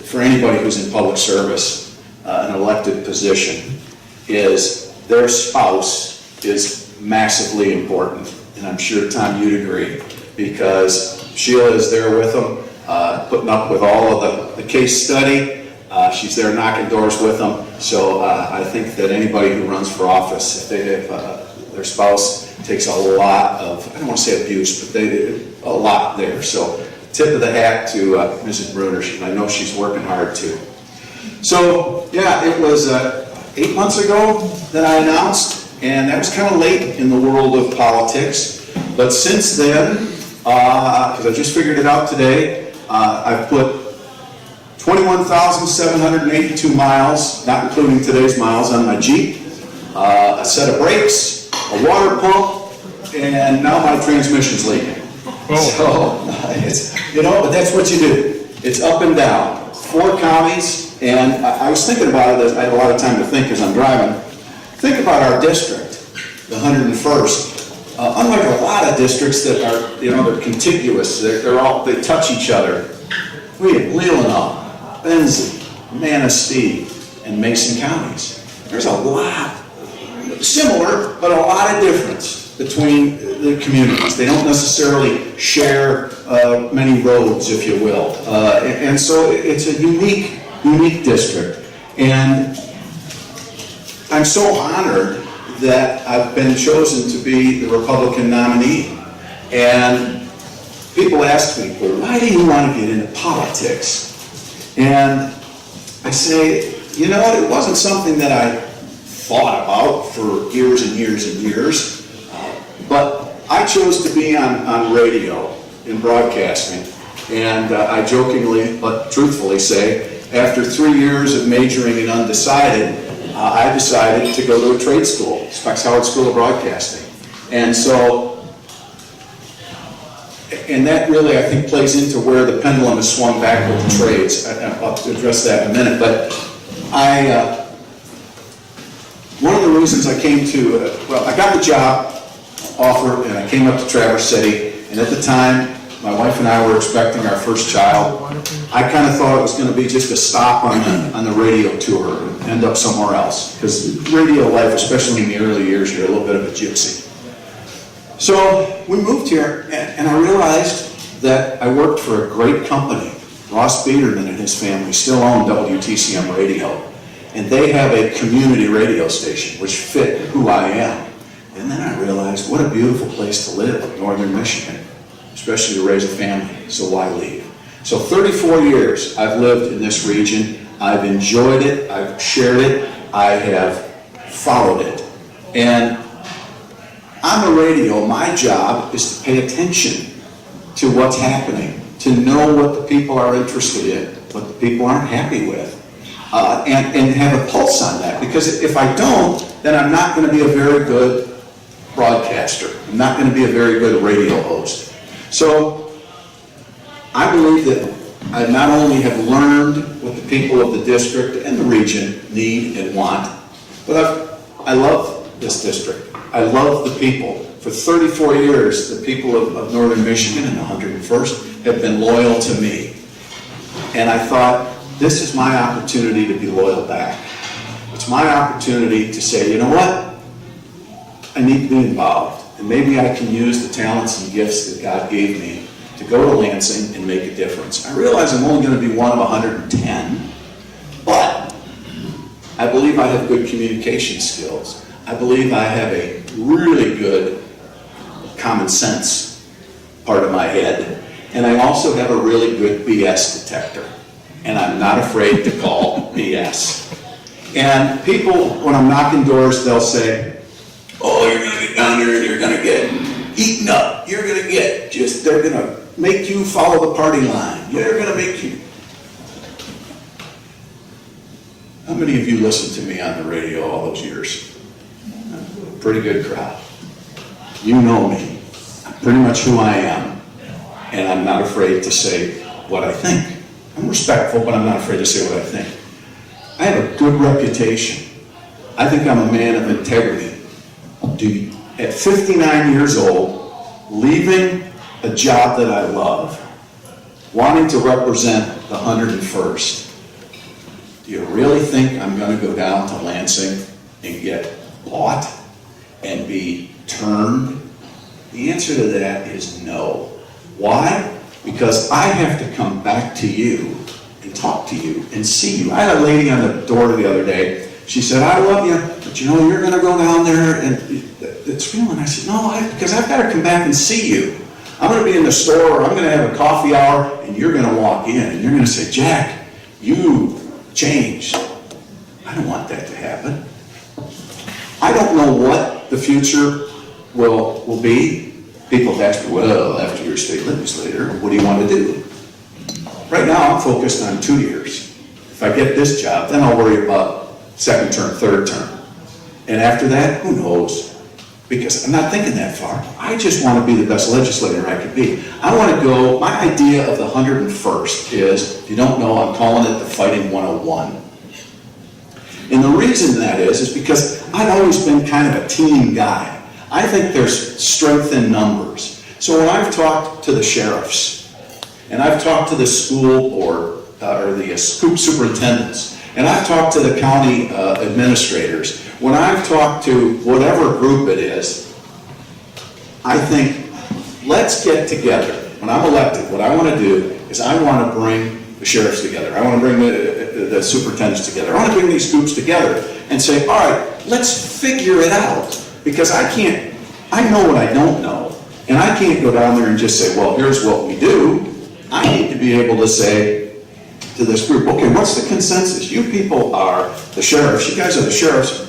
for anybody who's in public service, an elected position, is their spouse is massively important. And I'm sure, Tom, you'd agree, because Sheila is there with them, putting up with all of the case study. She's there knocking doors with them. So I think that anybody who runs for office, if they have their spouse takes a lot of, I don't want to say abuse, but a lot there. So tip of the hat to Mrs. Bruner. I know she's working hard too. So yeah, it was 8 months ago that I announced, and that was kind of late in the world of politics. But since then, because I just figured it out today, I've put 21,782 miles, not including today's miles, on my Jeep, a set of brakes, a water pump, and now my transmission's leaking. So, but that's what you do. It's up and down. 4 counties, and I was thinking about it, I had a lot of time to think as I'm driving. Think about our district, the 101st. Unlike a lot of districts that are, they're contiguous, they touch each other. We have Leelanau, Benzie, Manistee, and Mason counties. There's a lot, similar, but a lot of difference between the communities. They don't necessarily share many roads, if you will. And so it's a unique district. And I'm so honored that I've been chosen to be the Republican nominee. And people ask me, well, why do you want to get into politics? And I say, it wasn't something that I thought about for years and years and years, but I chose to be on radio in broadcasting. And I jokingly but truthfully say, after 3 years of majoring in undecided, I decided to go to a trade school, Specs Howard School of Broadcasting. And that really, I think, plays into where the pendulum has swung back with the trades. I'll address that in a minute. But one of the reasons I came to, I got the job offer and I came up to Traverse City. And at the time, my wife and I were expecting our first child. I kind of thought it was going to be just a stop on the radio tour and end up somewhere else. Because radio life, especially in the early years, you're a little bit of a gypsy. So we moved here, and I realized that I worked for a great company. Ross Biederman and his family still own WTCM Radio. And they have a community radio station, which fit who I am. And then I realized what a beautiful place to live in northern Michigan, especially to raise a family, so why leave? So 34 years I've lived in this region. I've enjoyed it, I've shared it, I have followed it. And on the radio, my job is to pay attention to what's happening, to know what the people are interested in, what the people aren't happy with, and have a pulse on that. Because if I don't, then I'm not going to be a very good broadcaster. I'm not going to be a very good radio host. So I believe that I not only have learned what the people of the district and the region need and want, but I love this district. I love the people. For 34 years, the people of northern Michigan and the 101st have been loyal to me. And I thought, this is my opportunity to be loyal back. It's my opportunity to say, you know what? I need to be involved. And maybe I can use the talents and gifts that God gave me to go to Lansing and make a difference. I realize I'm only going to be one of 110, but I believe I have good communication skills. I believe I have a really good common sense part of my head, and I also have a really good BS detector, and I'm not afraid to call BS. And people, when I'm knocking doors, they'll say, oh, you're going to get down there and you're going to get eaten up. You're going to get they're going to make you follow the party line. They're going to make you. How many of you listened to me on the radio all those years? Pretty good crowd. You know me. I'm pretty much who I am. And I'm not afraid to say what I think. I'm respectful, but I'm not afraid to say what I think. I have a good reputation. I think I'm a man of integrity. At 59 years old, leaving a job that I love, wanting to represent the 101st, do you really think I'm going to go down to Lansing and get bought and be turned? The answer to that is no. Why? Because I have to come back to you and talk to you and see you. I had a lady on the door the other day. She said, I love you, but you're going to go down there and it's real. And I said, no, because I've got to come back and see you. I'm going to be in the store, or I'm going to have a coffee hour, and you're going to walk in and you're going to say, Jack, you changed. I don't want that to happen. I don't know what the future will be. People have asked me, well, after you're state legislator, what do you want to do? Right now, I'm focused on 2 years. If I get this job, then I'll worry about second term, third term. And after that, who knows? because I'm not thinking that far. I just want to be the best legislator I could be. I want to go, my idea of the 101st is, if you don't know, I'm calling it the Fighting 101. And the reason that is because I've always been kind of a team guy. I think there's strength in numbers. So when I've talked to the sheriffs, and I've talked to the school board, or the scoop superintendents, and I've talked to the county administrators, when I've talked to whatever group it is, I think, let's get together. When I'm elected, what I want to do is I want to bring the sheriffs together. I want to bring the superintendents together. I want to bring these groups together and say, all right, let's figure it out. Because I know what I don't know. And I can't go down there and just say, well, here's what we do. I need to be able to say to this group, okay, what's the consensus? You people are the sheriffs. You guys are the sheriffs.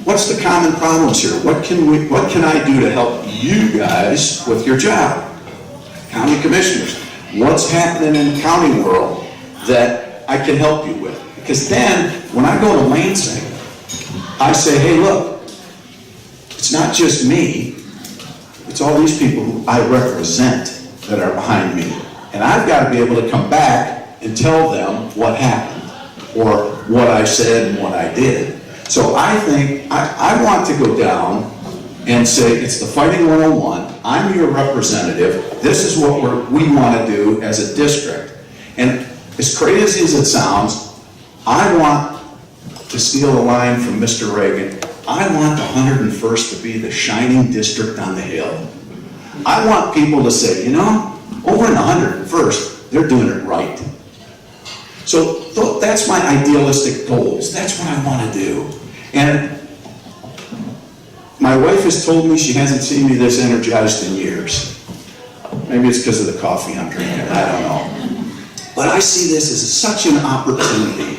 What's the common problems here? What can I do to help you guys with your job? County commissioners, what's happening in the county world that I can help you with? Because then, when I go to Lansing, I say, hey, look, it's not just me, it's all these people who I represent that are behind me. And I've got to be able to come back and tell them what happened, or what I said and what I did. So I think, I want to go down and say, it's the Fighting 101, I'm your representative, this is what we want to do as a district. And as crazy as it sounds, I want to steal a line from Mr. Reagan, I want the 101st to be the shining district on the hill. I want people to say, you know, over in the 101st, they're doing it right. So that's my idealistic goals. That's what I want to do. And my wife has told me she hasn't seen me this energized in years. Maybe it's because of the coffee I'm drinking, I don't know. But I see this as such an opportunity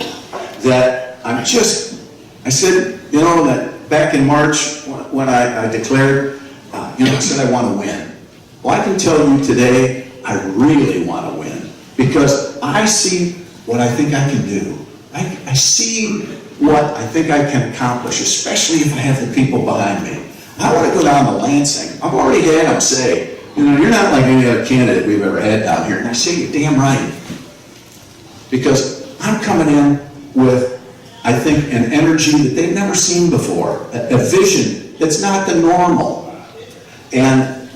that I said, you know, that back in March when I declared, I said I want to win. Well, I can tell you today, I really want to win because I see what I think I can do. I see what I think I can accomplish, especially if I have the people behind me. I want to go down to Lansing. I've already had them say, you're not like any other candidate we've ever had down here. And I say, you're damn right. Because I'm coming in with, I think, an energy that they've never seen before, a vision that's not the normal. And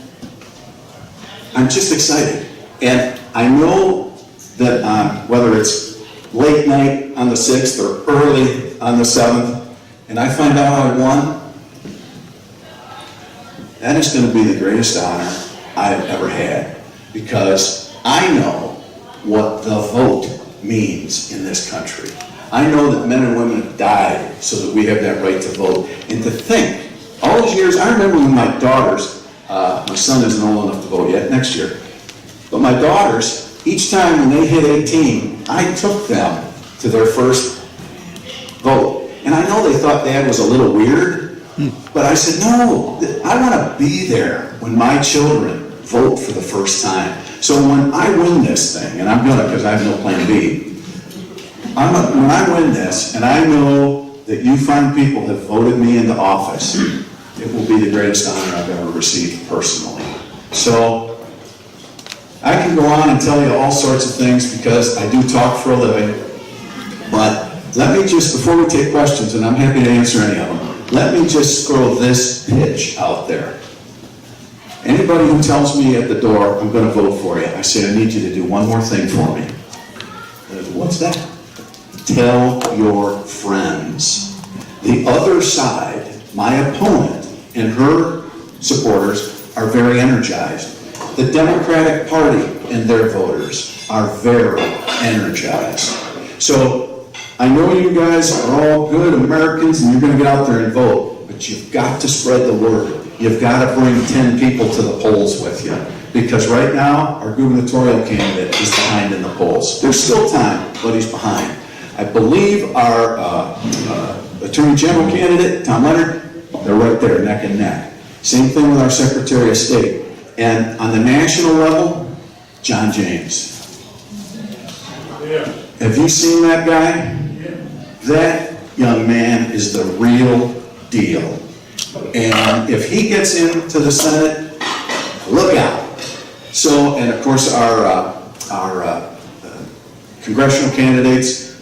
I'm just excited. And I know that whether it's late night on the 6th or early on the 7th, and I find out I won, that is going to be the greatest honor I've ever had. Because I know what the vote means in this country. I know that men and women have died so that we have that right to vote. And to think, all those years, I remember when my daughters, my son isn't old enough to vote yet, next year, but my daughters, each time when they hit 18, I took them to their first vote. And I know they thought Dad was a little weird, but I said, no, I want to be there when my children vote for the first time. So when I win this thing, and I'm going to because I have no plan B, when I win this, and I know that you fine people have voted me into office, it will be the greatest honor I've ever received personally. So I can go on and tell you all sorts of things because I do talk for a living, but let me just, before we take questions, and I'm happy to answer any of them, let me just throw this pitch out there. Anybody who tells me at the door, I'm going to vote for you, I say, I need you to do one more thing for me. What's that? Tell your friends. The other side, my opponent and her supporters are very energized. The Democratic Party and their voters are very energized. So I know you guys are all good Americans and you're going to get out there and vote, but you've got to spread the word. You've got to bring 10 people to the polls with you. Because right now, our gubernatorial candidate is behind in the polls. There's still time, but he's behind. I believe our Attorney General candidate, Tom Leonard, they're right there, neck and neck. Same thing with our Secretary of State. And on the national level, John James. Yeah. Have you seen that guy? Yeah. That young man is the real deal. And if he gets into the Senate, look out. So, and of course, our congressional candidates,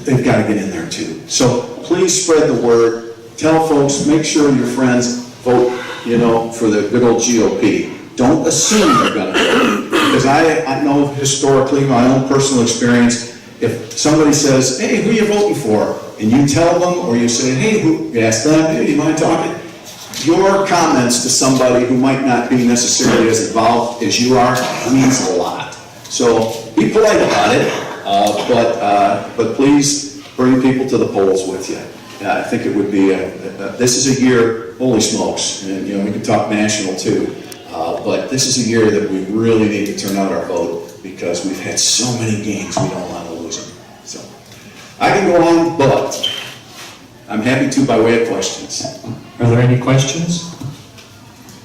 they've got to get in there too. So please spread the word. Tell folks, make sure your friends vote, for the good old GOP. Don't assume they're going to vote. Because I know historically, my own personal experience, if somebody says, hey, who are you voting for? And you tell them, or you say, hey, you ask them, hey, do you mind talking? Your comments to somebody who might not be necessarily as involved as you are means a lot. So be polite about it, but please bring people to the polls with you. I think it would be, this is a year, holy smokes, and we can talk national too, but this is a year that we really need to turn out our vote because we've had so many games we don't want to lose them. So I can go on, but I'm happy to by way of questions. Are there any questions?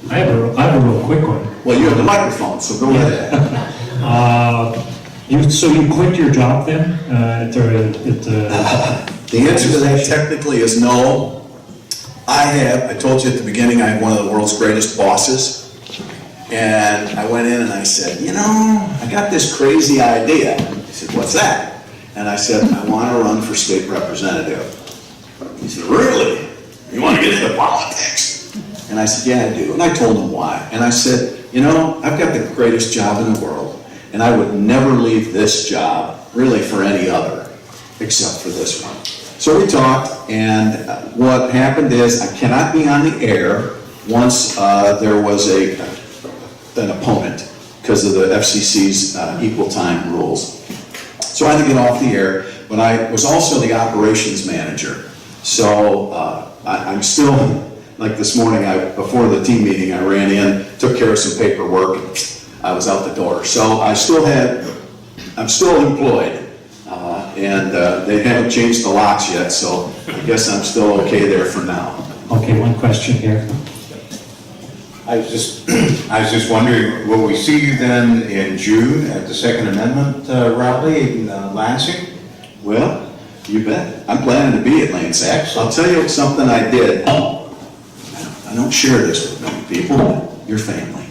I have a real quick one. Well, you have the microphone, so go ahead. So you quit your job then? The answer to that technically is no. I told you at the beginning, I have one of the world's greatest bosses. And I went in and I said, I got this crazy idea. He said, what's that? And I said, I want to run for state representative. He said, really? You want to get into politics? And I said, yeah, I do. And I told him why. And I said, I've got the greatest job in the world. And I would never leave this job, really, for any other, except for this one. So we talked, and what happened is I cannot be on the air once there was an opponent because of the FCC's equal time rules. So I had to get off the air, but I was also the operations manager. So I'm still, like this morning, before the team meeting, I ran in, took care of some paperwork, and I was out the door. So I'm still employed. And they haven't changed the locks yet, so I guess I'm still okay there for now. Okay, one question here. I was just wondering, will we see you then in June at the Second Amendment rally in Lansing? Well, you bet. I'm planning to be at Lansing. I'll tell you something I did. I don't share this with many people, but your family.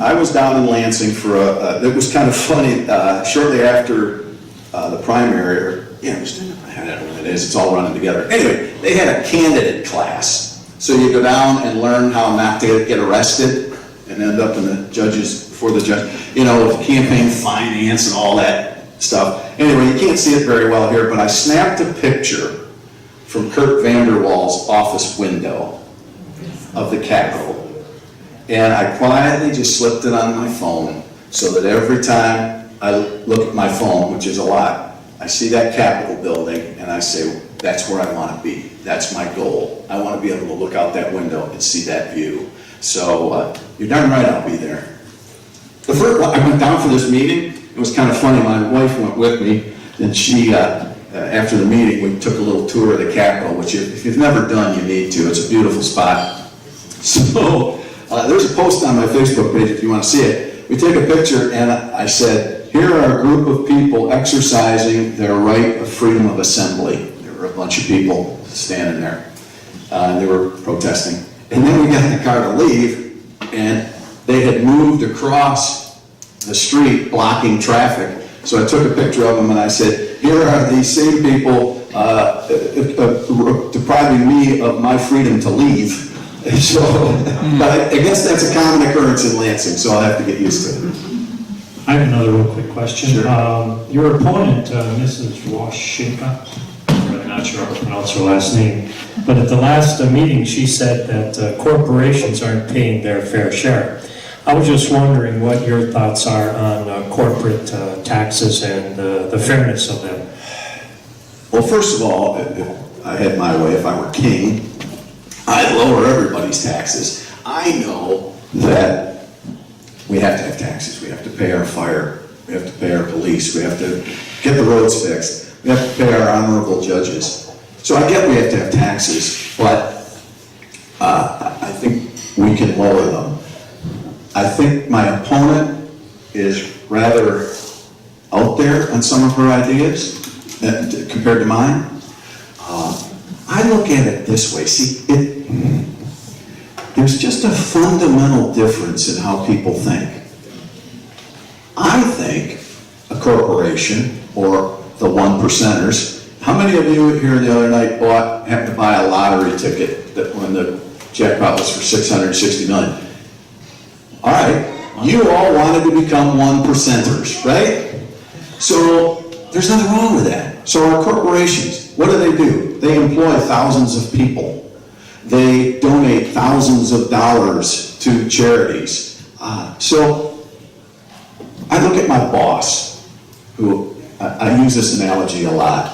I was down in Lansing for it was kind of funny, shortly after the primary, I don't know what it is, it's all running together. Anyway, they had a candidate class. So you go down and learn how not to get arrested and end up before the judge, with campaign finance and all that stuff. Anyway, you can't see it very well here, but I snapped a picture from Kurt Vanderwall's office window of the Capitol. And I quietly just slipped it on my phone so that every time I look at my phone, which is a lot, I see that Capitol building and I say, that's where I want to be. That's my goal. I want to be able to look out that window and see that view. So you're darn right I'll be there. I went down for this meeting. It was kind of funny. My wife went with me, and she, after the meeting, we took a little tour of the Capitol, which if you've never done, you need to. It's a beautiful spot. So there's a post on my Facebook page if you want to see it. We take a picture, and I said, here are a group of people exercising their right of freedom of assembly. There were a bunch of people standing there. They were protesting. And then we got in the car to leave, and they had moved across the street, blocking traffic. So I took a picture of them, and I said, here are these same people depriving me of my freedom to leave. So, but I guess that's a common occurrence in Lansing, so I'll have to get used to it. I have another real quick question. Sure. Your opponent, Mrs. Washinka, I'm not sure how to pronounce her last name, but at the last meeting she said that corporations aren't paying their fair share. I was just wondering what your thoughts are on corporate taxes and the fairness of them. Well, first of all, if I had my way, if I were king, I'd lower everybody's taxes. I know that we have to have taxes. We have to pay our fire. We have to pay our police. We have to get the roads fixed. We have to pay our honorable judges. So I get we have to have taxes, but I think we can lower them. I think my opponent is rather out there on some of her ideas compared to mine. I I look at it this way, see, there's just a fundamental difference in how people think. I think a corporation, or the one percenters, how many of you here the other night happened to buy a lottery ticket that when the jackpot was for 660 million? All right, you all wanted to become one percenters, right? So there's nothing wrong with that. So our corporations, what do? They employ thousands of people. They donate thousands of dollars to charities. So I look at my boss, who I use this analogy a lot.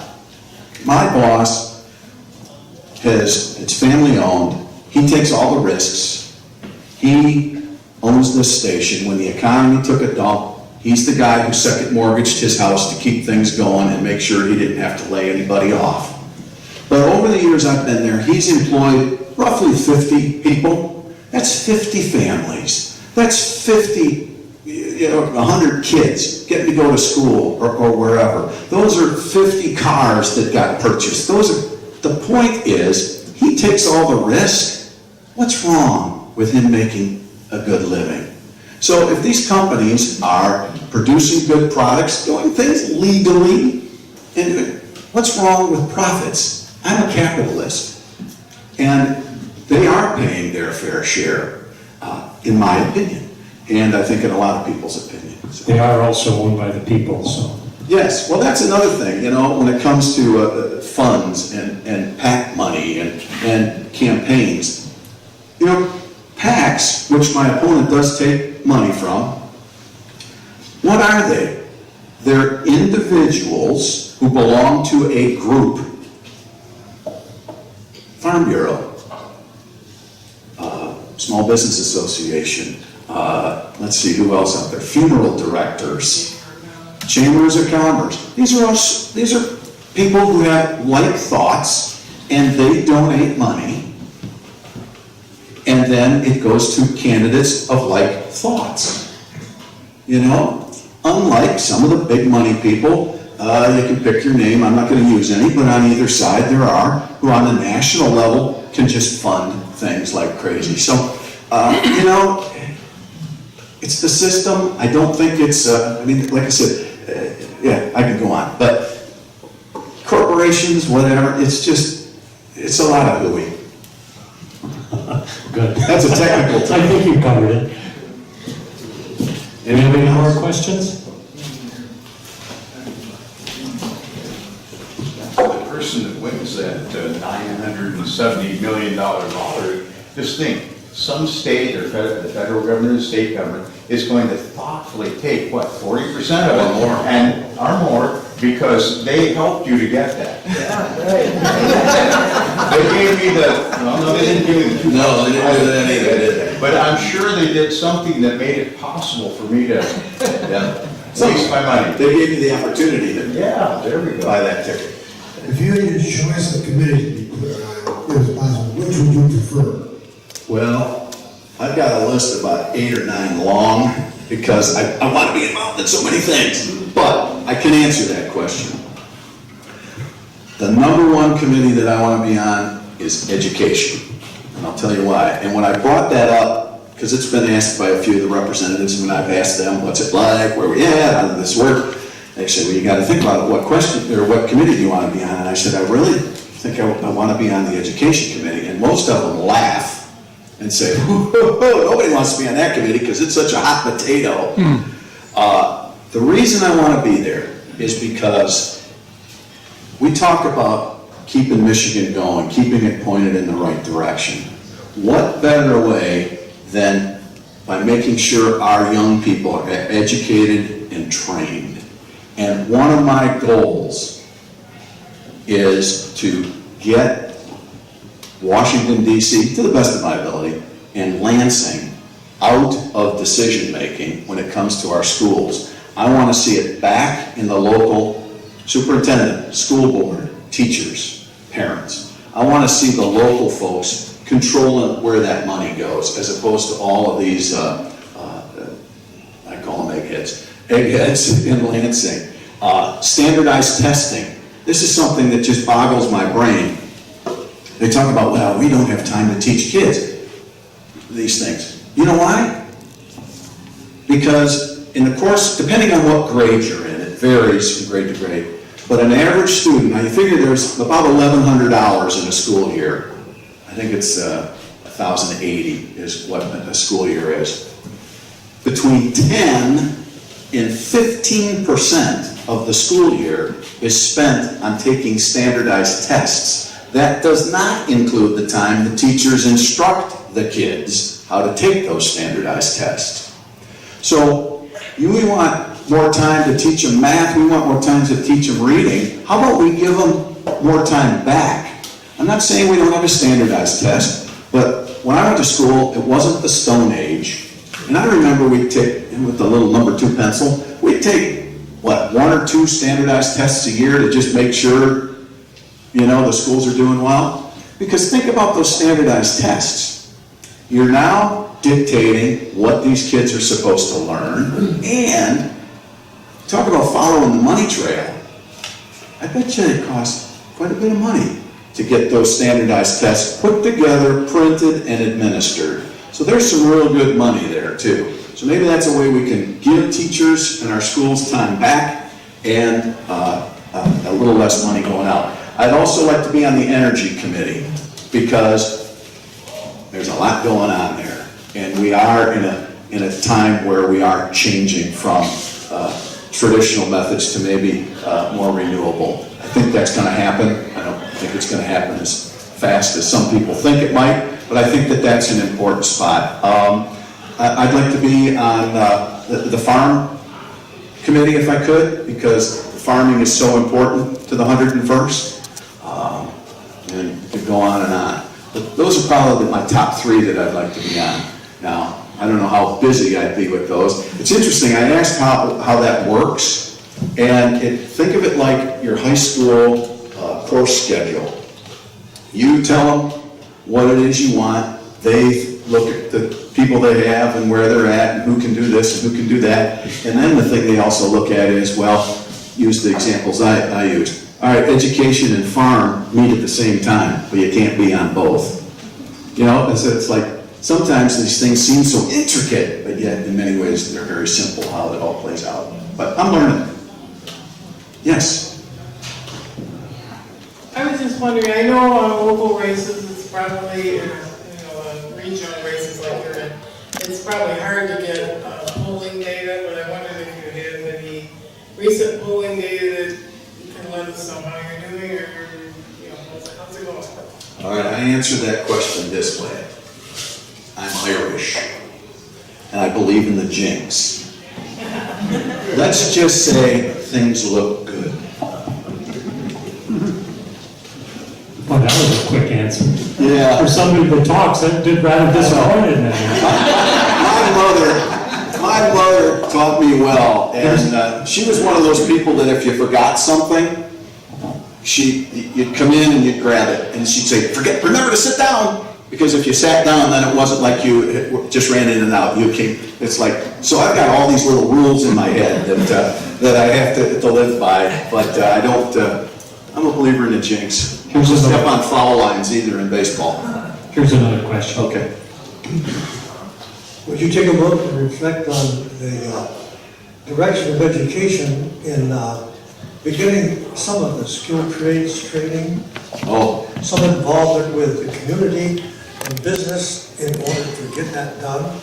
My boss it's family owned. He takes all the risks. He owns this station. When the economy took a dump, he's the guy who second mortgaged his house to keep things going and make sure he didn't have to lay anybody off. But over the years I've been there, he's employed roughly 50 people. That's 50 families. That's 50, 100 kids getting to go to school or wherever. Those are 50 cars that got purchased. The point is, he takes all the risk. What's wrong with him making a good living? So if these companies are producing good products, doing things legally, and what's wrong with profits? I'm a capitalist, and they are paying their fair share, in my opinion, and I think in a lot of people's opinions. They are also owned by the people, so. Yes, well, that's another thing, when it comes to funds and PAC money and campaigns. PACs, which my opponent does take money from, what are they? They're individuals who belong to a group. Farm Bureau, Small Business Association, let's see who else out there, funeral directors, chambers of commerce. These are people who have like thoughts, and they donate money, and then it goes to candidates of like thoughts. Unlike some of the big money people, you can pick your name, I'm not going to use any, but on either side there are, who on the national level can just fund things like crazy. So, it's the system. I don't think it's, like I said, I could go on, but corporations, whatever, it's a lot of hooey. Good. That's a technical term. I think you covered it. Any more questions? The person that wins that $970 million lottery, just think, some state or the federal government or state government is going to thoughtfully take, 40% of it Or more. and or more, because they helped you to get that. They gave me no, they didn't give me the No, they didn't do that either, did they? But I'm sure they did something that made it possible for me to waste my money. They gave you the opportunity to Yeah, there we go. buy that ticket. If you had your choice of committee to be put on, it was possible, which would you prefer? Well, I've got a list about 8 or 9 long, because I want to be involved in so many things. But I can answer that question. The number one committee that I want to be on is education. And I'll tell you why. And when I brought that up, because it's been asked by a few of the representatives, and I've asked them, what's it like, where we at, how does this work? They said, well, you got to think about it. What committee do you want to be on? And I said, I really think I want to be on the education committee. And most of them laugh and say, nobody wants to be on that committee because it's such a hot potato. The reason I want to be there is because we talk about keeping Michigan going, keeping it pointed in the right direction. What better way than by making sure our young people are educated and trained? And one of my goals is to get Washington, D.C., to the best of my ability, and Lansing out of decision-making when it comes to our schools. I want to see it back in the local superintendent, school board, teachers, parents. I want to see the local folks controlling where that money goes, as opposed to all of these, I call them eggheads in Lansing. Standardized testing. This is something that just boggles my brain. They talk about, well, we don't have time to teach kids these things. You know why? Because in the course, depending on what grade you're in, it varies from grade to grade. But an average student, now you figure there's about 1,100 hours in a school year. I think it's 1,080 is what a school year is. Between 10 and 15% of the school year is spent on taking standardized tests. That does not include the time the teachers instruct the kids how to take those standardized tests. So we want more time to teach them math, we want more time to teach them reading. How about we give them more time back? I'm not saying we don't have a standardized test, but when I went to school, it wasn't the Stone Age. And I remember we'd take, with the little number 2 pencil, we'd take, what, 1 or 2 standardized tests a year to just make sure, you know, the schools are doing well? Because think about those standardized tests. You're now dictating what these kids are supposed to learn, and talk about following the money trail. I bet you it costs quite a bit of money to get those standardized tests put together, printed, and administered. So there's some real good money there too. So maybe that's a way we can give teachers in our schools time back and a little less money going out. I'd also like to be on the Energy Committee because there's a lot going on there. And we are in a time where we are changing from traditional methods to maybe more renewable. I think that's going to happen. I don't think it's going to happen as fast as some people think it might, but I think that that's an important spot. I'd like to be on the Farm Committee if I could, because farming is so important to the 101st. And it could go on and on. But those are probably my top 3 that I'd like to be on. Now, I don't know how busy I'd be with those. It's interesting, I asked how that works, and think of it like your high school course schedule. You tell them what it is you want, they look at the people they have and where they're at, and who can do this and who can do that, and then the thing they also look at is, well, use the examples I used. All right, education and farm meet at the same time, but you can't be on both. You know, it's like, sometimes these things seem so intricate, but yet in many ways they're very simple how it all plays out. But I'm learning. Yes? I was just wondering, I know on local races, it's probably, regional races like you're in, it's probably hard to get polling data, but I wondered if you have any recent polling data that you can let us know how you're doing, or, how's it going? All right, I answer that question this way. I'm Irish, and I believe in the jinx. Let's just say things look good. Well, that was a quick answer. Yeah. For somebody that talks, I did rather disappointed now. My mother taught me well, and she was one of those people that if you forgot something, you'd come in and you'd grab it, and she'd say, remember to sit down. Because if you sat down, then it wasn't like you just ran in and out. It's like, so I've got all these little rules in my head that I have to live by, but I don't, I'm a believer in the jinx. I don't step on foul lines either in baseball. Here's another question. Okay. Would you take a look and reflect on the direction of education in beginning some of the skilled trades training? Oh. Some involvement with the community and business in order to get that done?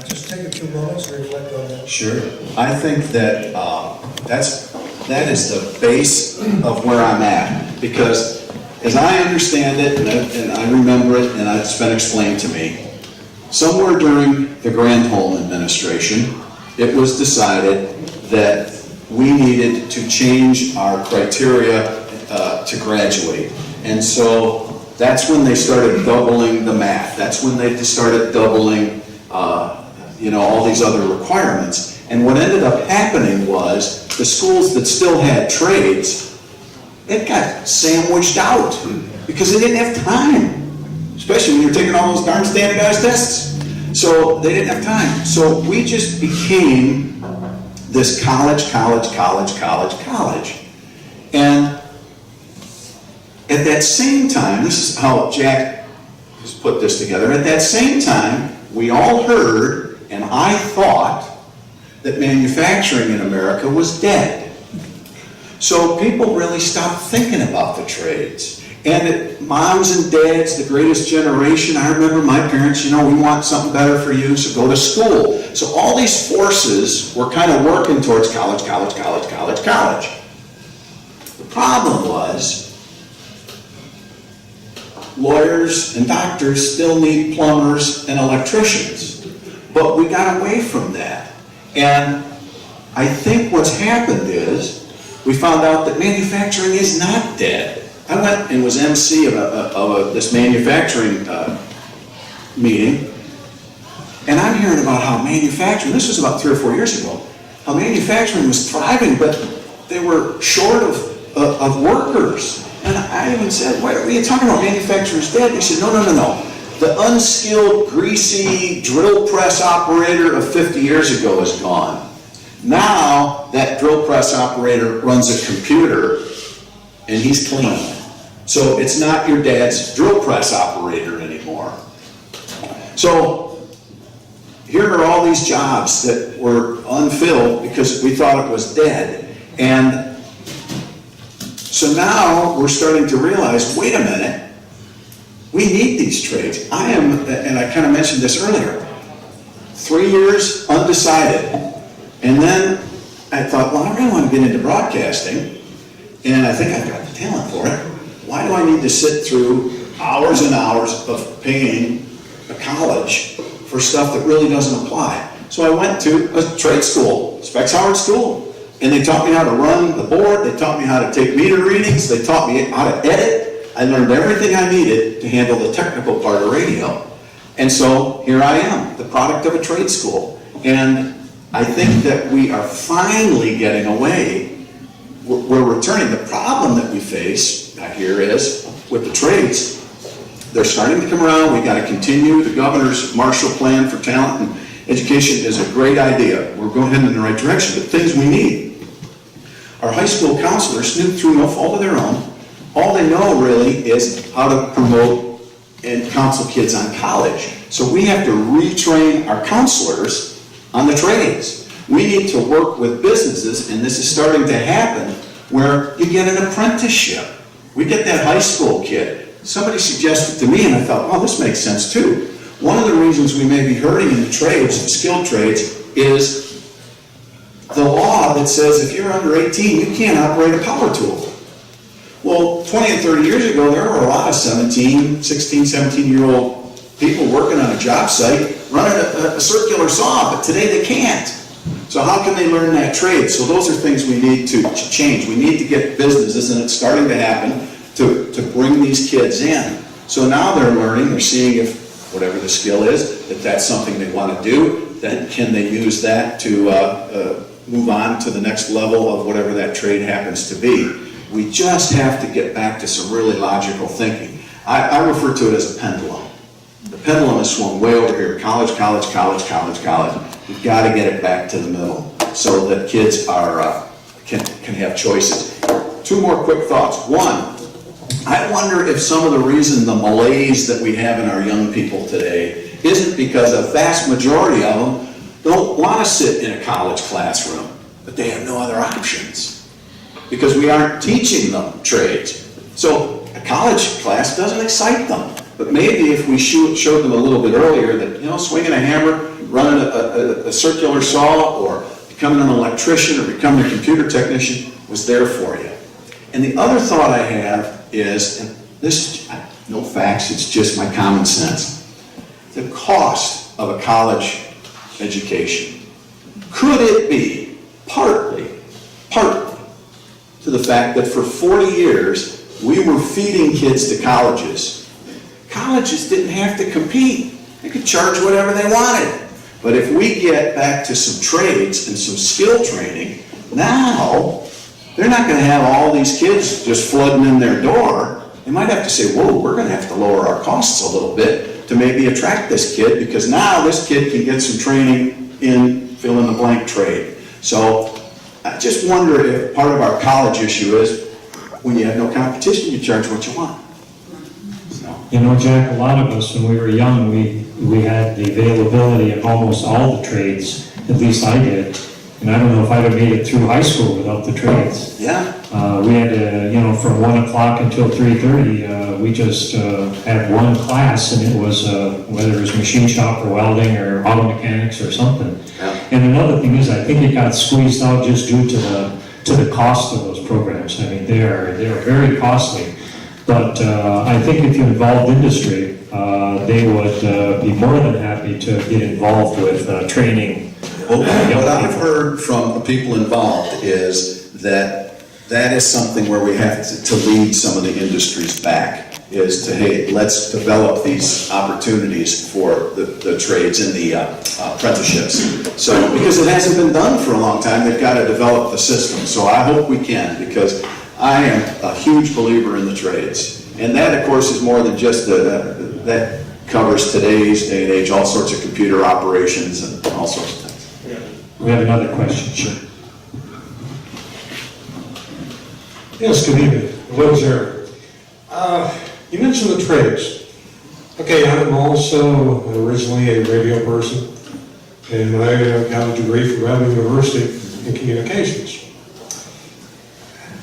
Just take a few moments and reflect on that. Sure. I think that that is the base of where I'm at, because as I understand it, and I remember it, and it's been explained to me, somewhere during the Granholm administration, it was decided that we needed to change our criteria to graduate. And so that's when they started doubling the math. That's when they started doubling, all these other requirements. And what ended up happening was the schools that still had trades, it got sandwiched out because they didn't have time, especially when you're taking all those darn standardized tests. So they didn't have time. So we just became this college. And At that same time, this is how Jack has put this together, at that same time, we all heard, and I thought, that manufacturing in America was dead. So people really stopped thinking about the trades. And moms and dads, the greatest generation, I remember my parents, we want something better for you, so go to school. So all these forces were kind of working towards college, college, college, college, college. The problem was, lawyers and doctors still need plumbers and electricians. But we got away from that. And I think what's happened is, we found out that manufacturing is not dead. I went and was MC of this manufacturing meeting, and I'm hearing about how manufacturing, this was about 3 or 4 years ago, how manufacturing was thriving, but they were short of workers. And I even said, what are you talking about, manufacturing's dead? He said, no. The unskilled, greasy drill press operator of 50 years ago is gone. Now, that drill press operator runs a computer, and he's clean. So it's not your dad's drill press operator anymore. So here are all these jobs that were unfilled because we thought it was dead. And so now we're starting to realize, wait a minute, we need these trades. And I kind of mentioned this earlier, 3 years undecided. And then I thought, well, I really want to get into broadcasting, and I think I've got the talent for it. Why do I need to sit through hours and hours of paying a college for stuff that really doesn't apply? So I went to a trade school, Specs Howard School, and they taught me how to run the board, they taught me how to take meter readings, they taught me how to edit. I learned everything I needed to handle the technical part of radio. And so here I am, the product of a trade school. And I think that we are finally getting away. We're returning. The problem that we face here is with the trades, they're starting to come around. We got to continue. The governor's Marshall Plan for Talent and Education is a great idea. We're going in the right direction, but things we need. Our high school counselors snoop through no fault of their own. All they know really is how to promote and counsel kids on college. So we have to retrain our counselors on the trades. We need to work with businesses, and this is starting to happen, where you get an apprenticeship. We get that high school kid. Somebody suggested to me, and I thought, oh, this makes sense too. One of the reasons we may be hurting in the trades, the skilled trades, is the law that says if you're under 18, you can't operate a power tool. Well, 20 and 30 years ago, there were a lot of 16, 17-year-old people working on a job site running a circular saw, but today they can't. So how can they learn that trade? So those are things we need to change. We need to get businesses, and it's starting to happen, to bring these kids in. So now they're learning, they're seeing if whatever the skill is, that that's something they want to do, then can they use that to move on to the next level of whatever that trade happens to be. We just have to get back to some really logical thinking. I refer to it as a pendulum. The pendulum has swung way over here, college, college, college, college, college. We've got to get it back to the middle so that kids can have choices. 2 more quick thoughts. 1, I wonder if some of the reason the malaise that we have in our young people today isn't because a vast majority of them don't want to sit in a college classroom, but they have no other options because we aren't teaching them trades. So a college class doesn't excite them. But maybe if we showed them a little bit earlier that, swinging a hammer, running a circular saw, or becoming an electrician, or becoming a computer technician was there for you. And the other thought I have is, and this is no facts, it's just my common sense, the cost of a college education. Could it be partly to the fact that for 40 years we were feeding kids to colleges? Colleges didn't have to compete. They could charge whatever they wanted. But if we get back to some trades and some skill training, now they're not going to have all these kids just flooding in their door. They might have to say, whoa, we're going to have to lower our costs a little bit to maybe attract this kid, because now this kid can get some training in fill-in-the-blank trade. So I just wonder if part of our college issue is when you have no competition, you charge what you want. So, You know, Jack, a lot of us, when we were young, we had the availability of almost all the trades, at least I did. And I don't know if I'd have made it through high school without the trades. yeah, We had to, you know, from 1 o'clock until 3:30, we just had one class, and it was, whether it was machine shop or welding or auto mechanics or something. Yeah. And another thing is, I think it got squeezed out just due to the cost of those programs. I mean, they are very costly. But I think if you involved industry, they would be more than happy to get involved with training. Well, young what I've people. heard from the people involved is that is something where we have to lead some of the industries back, is to, hey, let's develop these opportunities for the trades and the apprenticeships. So, because it hasn't been done for a long time, they've got to develop the system. So I hope we can, because I am a huge believer in the trades. And that, of course, is more than just that covers today's day and age, all sorts of computer operations and all sorts of things. We have another question, sure. Yes, good evening. Hello, Jerry. You mentioned the trades. Okay, I'm also originally a radio person, and I got a degree from Abbott University in communications.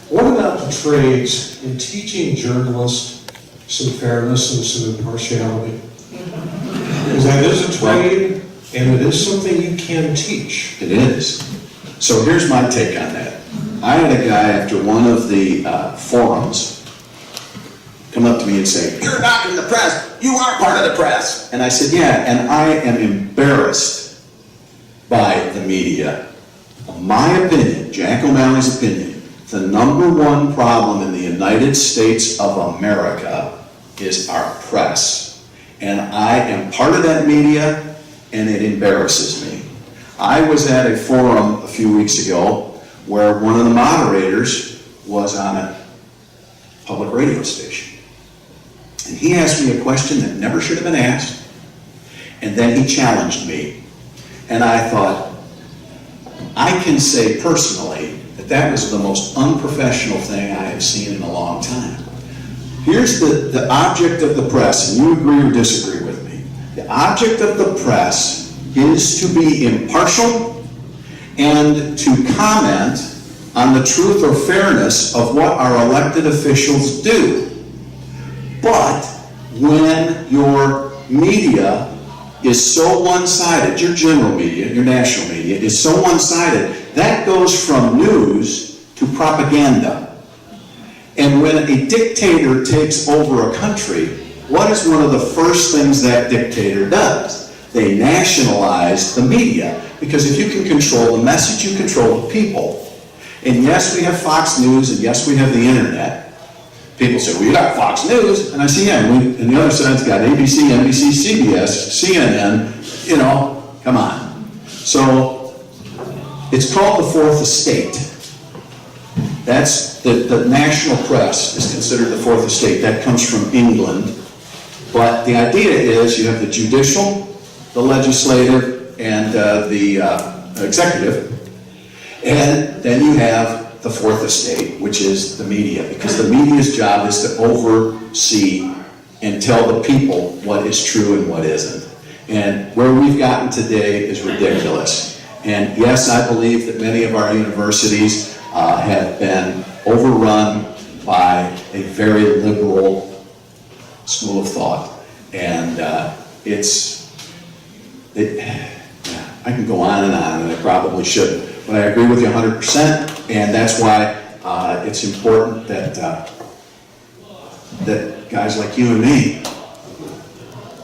What about the trades in teaching journalists some fairness and some impartiality? Because that is a trade, and it is something you can teach. It is. So here's my take on that. I had a guy after one of the forums come up to me and say, "You're not in the press. You are part of the press." And I said, "Yeah," and I am embarrassed by the media. My opinion, Jack O'Malley's opinion, the number one problem in the United States of America is our press. And I am part of that media, and it embarrasses me. I was at a forum a few weeks ago where one of the moderators was on a public radio station. And he asked me a question that never should have been asked, and then he challenged me. And I thought, I can say personally that that was the most unprofessional thing I have seen in a long time. Here's the object of the press, and you agree or disagree with me. The object of the press is to be impartial and to comment on the truth or fairness of what our elected officials do. But when your media is so one-sided, your general media, your national media, is so one-sided, that goes from news to propaganda. And when a dictator takes over a country, what is one of the first things that dictator does? They nationalize the media, because if you can control the message, you control the people. And yes, we have Fox News, and yes, we have the internet. People say, well, you got Fox News, and I say, yeah, and the other side's got ABC, NBC, CBS, CNN, you know, come on. So, it's called the fourth estate. That's, the national press is considered the fourth estate. That comes from England. But the idea is you have the judicial, the legislative, and the executive. And then you have the fourth estate, which is the media, because the media's job is to oversee and tell the people what is true and what isn't. And where we've gotten today is ridiculous. And yes, I believe that many of our universities have been overrun by a very liberal school of thought. And I can go on, and I probably shouldn't. But I agree with you 100%, and that's why it's important that that guys like you and me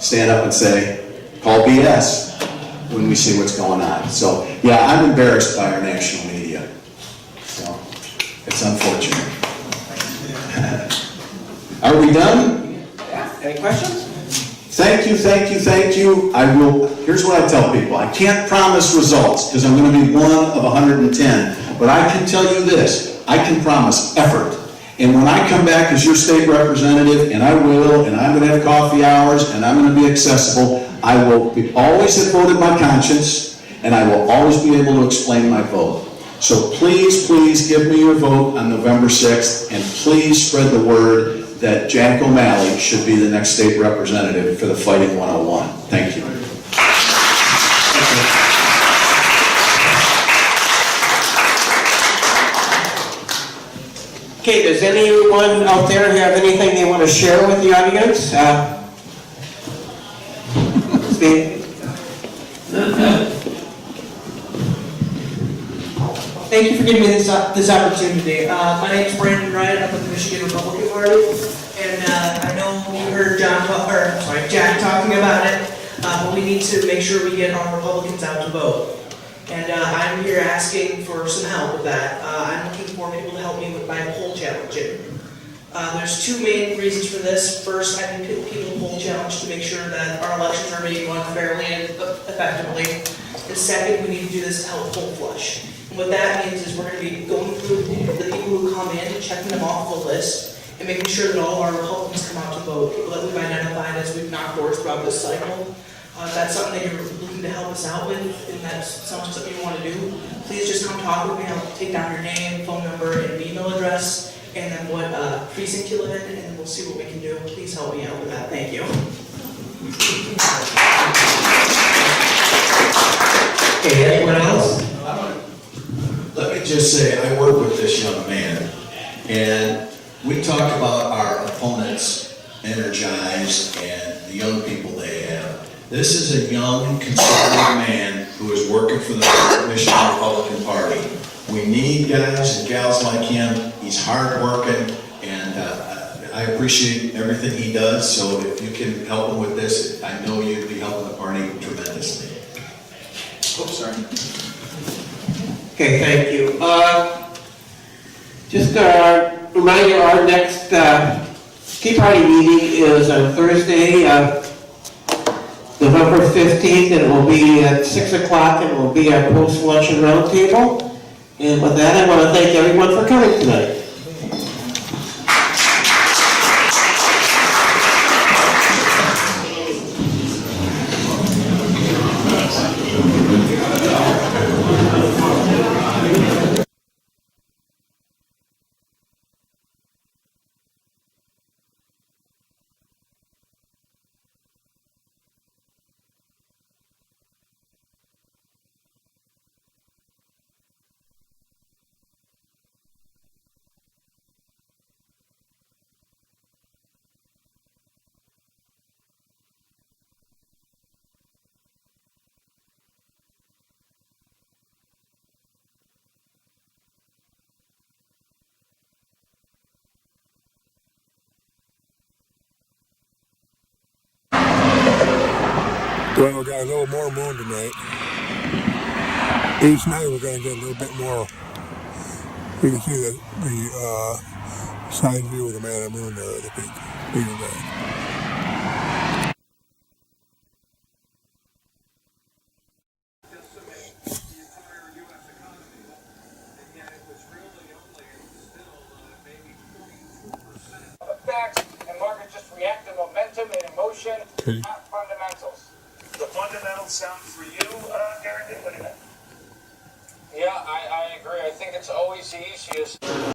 stand up and say, call BS when we see what's going on. So, yeah, I'm embarrassed by our national media. So, it's unfortunate. Are we done? Yeah, any questions? Thank you, thank you, thank you. Here's what I tell people. I can't promise results because I'm going to be one of 110. But I can tell you this. I can promise effort. And when I come back as your state representative, and I will, and I'm going to have coffee hours, and I'm going to be accessible, I will always have voted my conscience, and I will always be able to explain my vote. So please, please give me your vote on November 6th, and please spread the word that Jack O'Malley should be the next state representative for the Fighting 101. Thank you. Okay, does anyone out there have anything they want to share with the audience? Steve? Thank you for giving me this opportunity. My name is Brandon Wright. I'm with the Michigan Republican Party, and I know you heard Jack talking about it, but we need to make sure we get our Republicans out to vote. And I'm here asking for some help with that. I'm looking for people to help me with my poll challenging. There's two main reasons for this. First, I need people to poll challenge to make sure that our elections are being run fairly and effectively. And second, we need to do this to help poll flush. And what that means is we're going to be going through the people who come in and checking them off the list and making sure that all our Republicans come out to vote, people that we've identified as we've knocked doors throughout this cycle. If that's something that you're looking to help us out with, and that's something you want to do, please just come talk with me. I'll take down your name, phone number, and email address, and then what precinct you live in, and then we'll see what we can do. Please help me out with that. Thank you. Okay, anyone else? Let me just say, I work with this young man, and we talk about our opponents, energized, and the young people they have. This is a young, conservative man who is working for the Michigan Republican Party. We need guys and gals like him. He's hardworking, and I appreciate everything he does. So if you can help him with this, I know you'd be helping the party tremendously. Oops, sorry. Okay, thank you. Just remind you, our next Tea Party meeting is on Thursday, November 15th, and it will be at 6 o'clock, and it will be our post-luncheon roundtable. And with that, I want to thank everyone for coming tonight. Well, we got a little more moon tonight. Each night we're going to get a little bit more. You can see the side view of the man on the moon there, the big event. Facts and market just react to momentum and emotion, not fundamentals. The fundamentals sound for you, Aaron? What do you think? Yeah, I agree. I think it's always the easiest.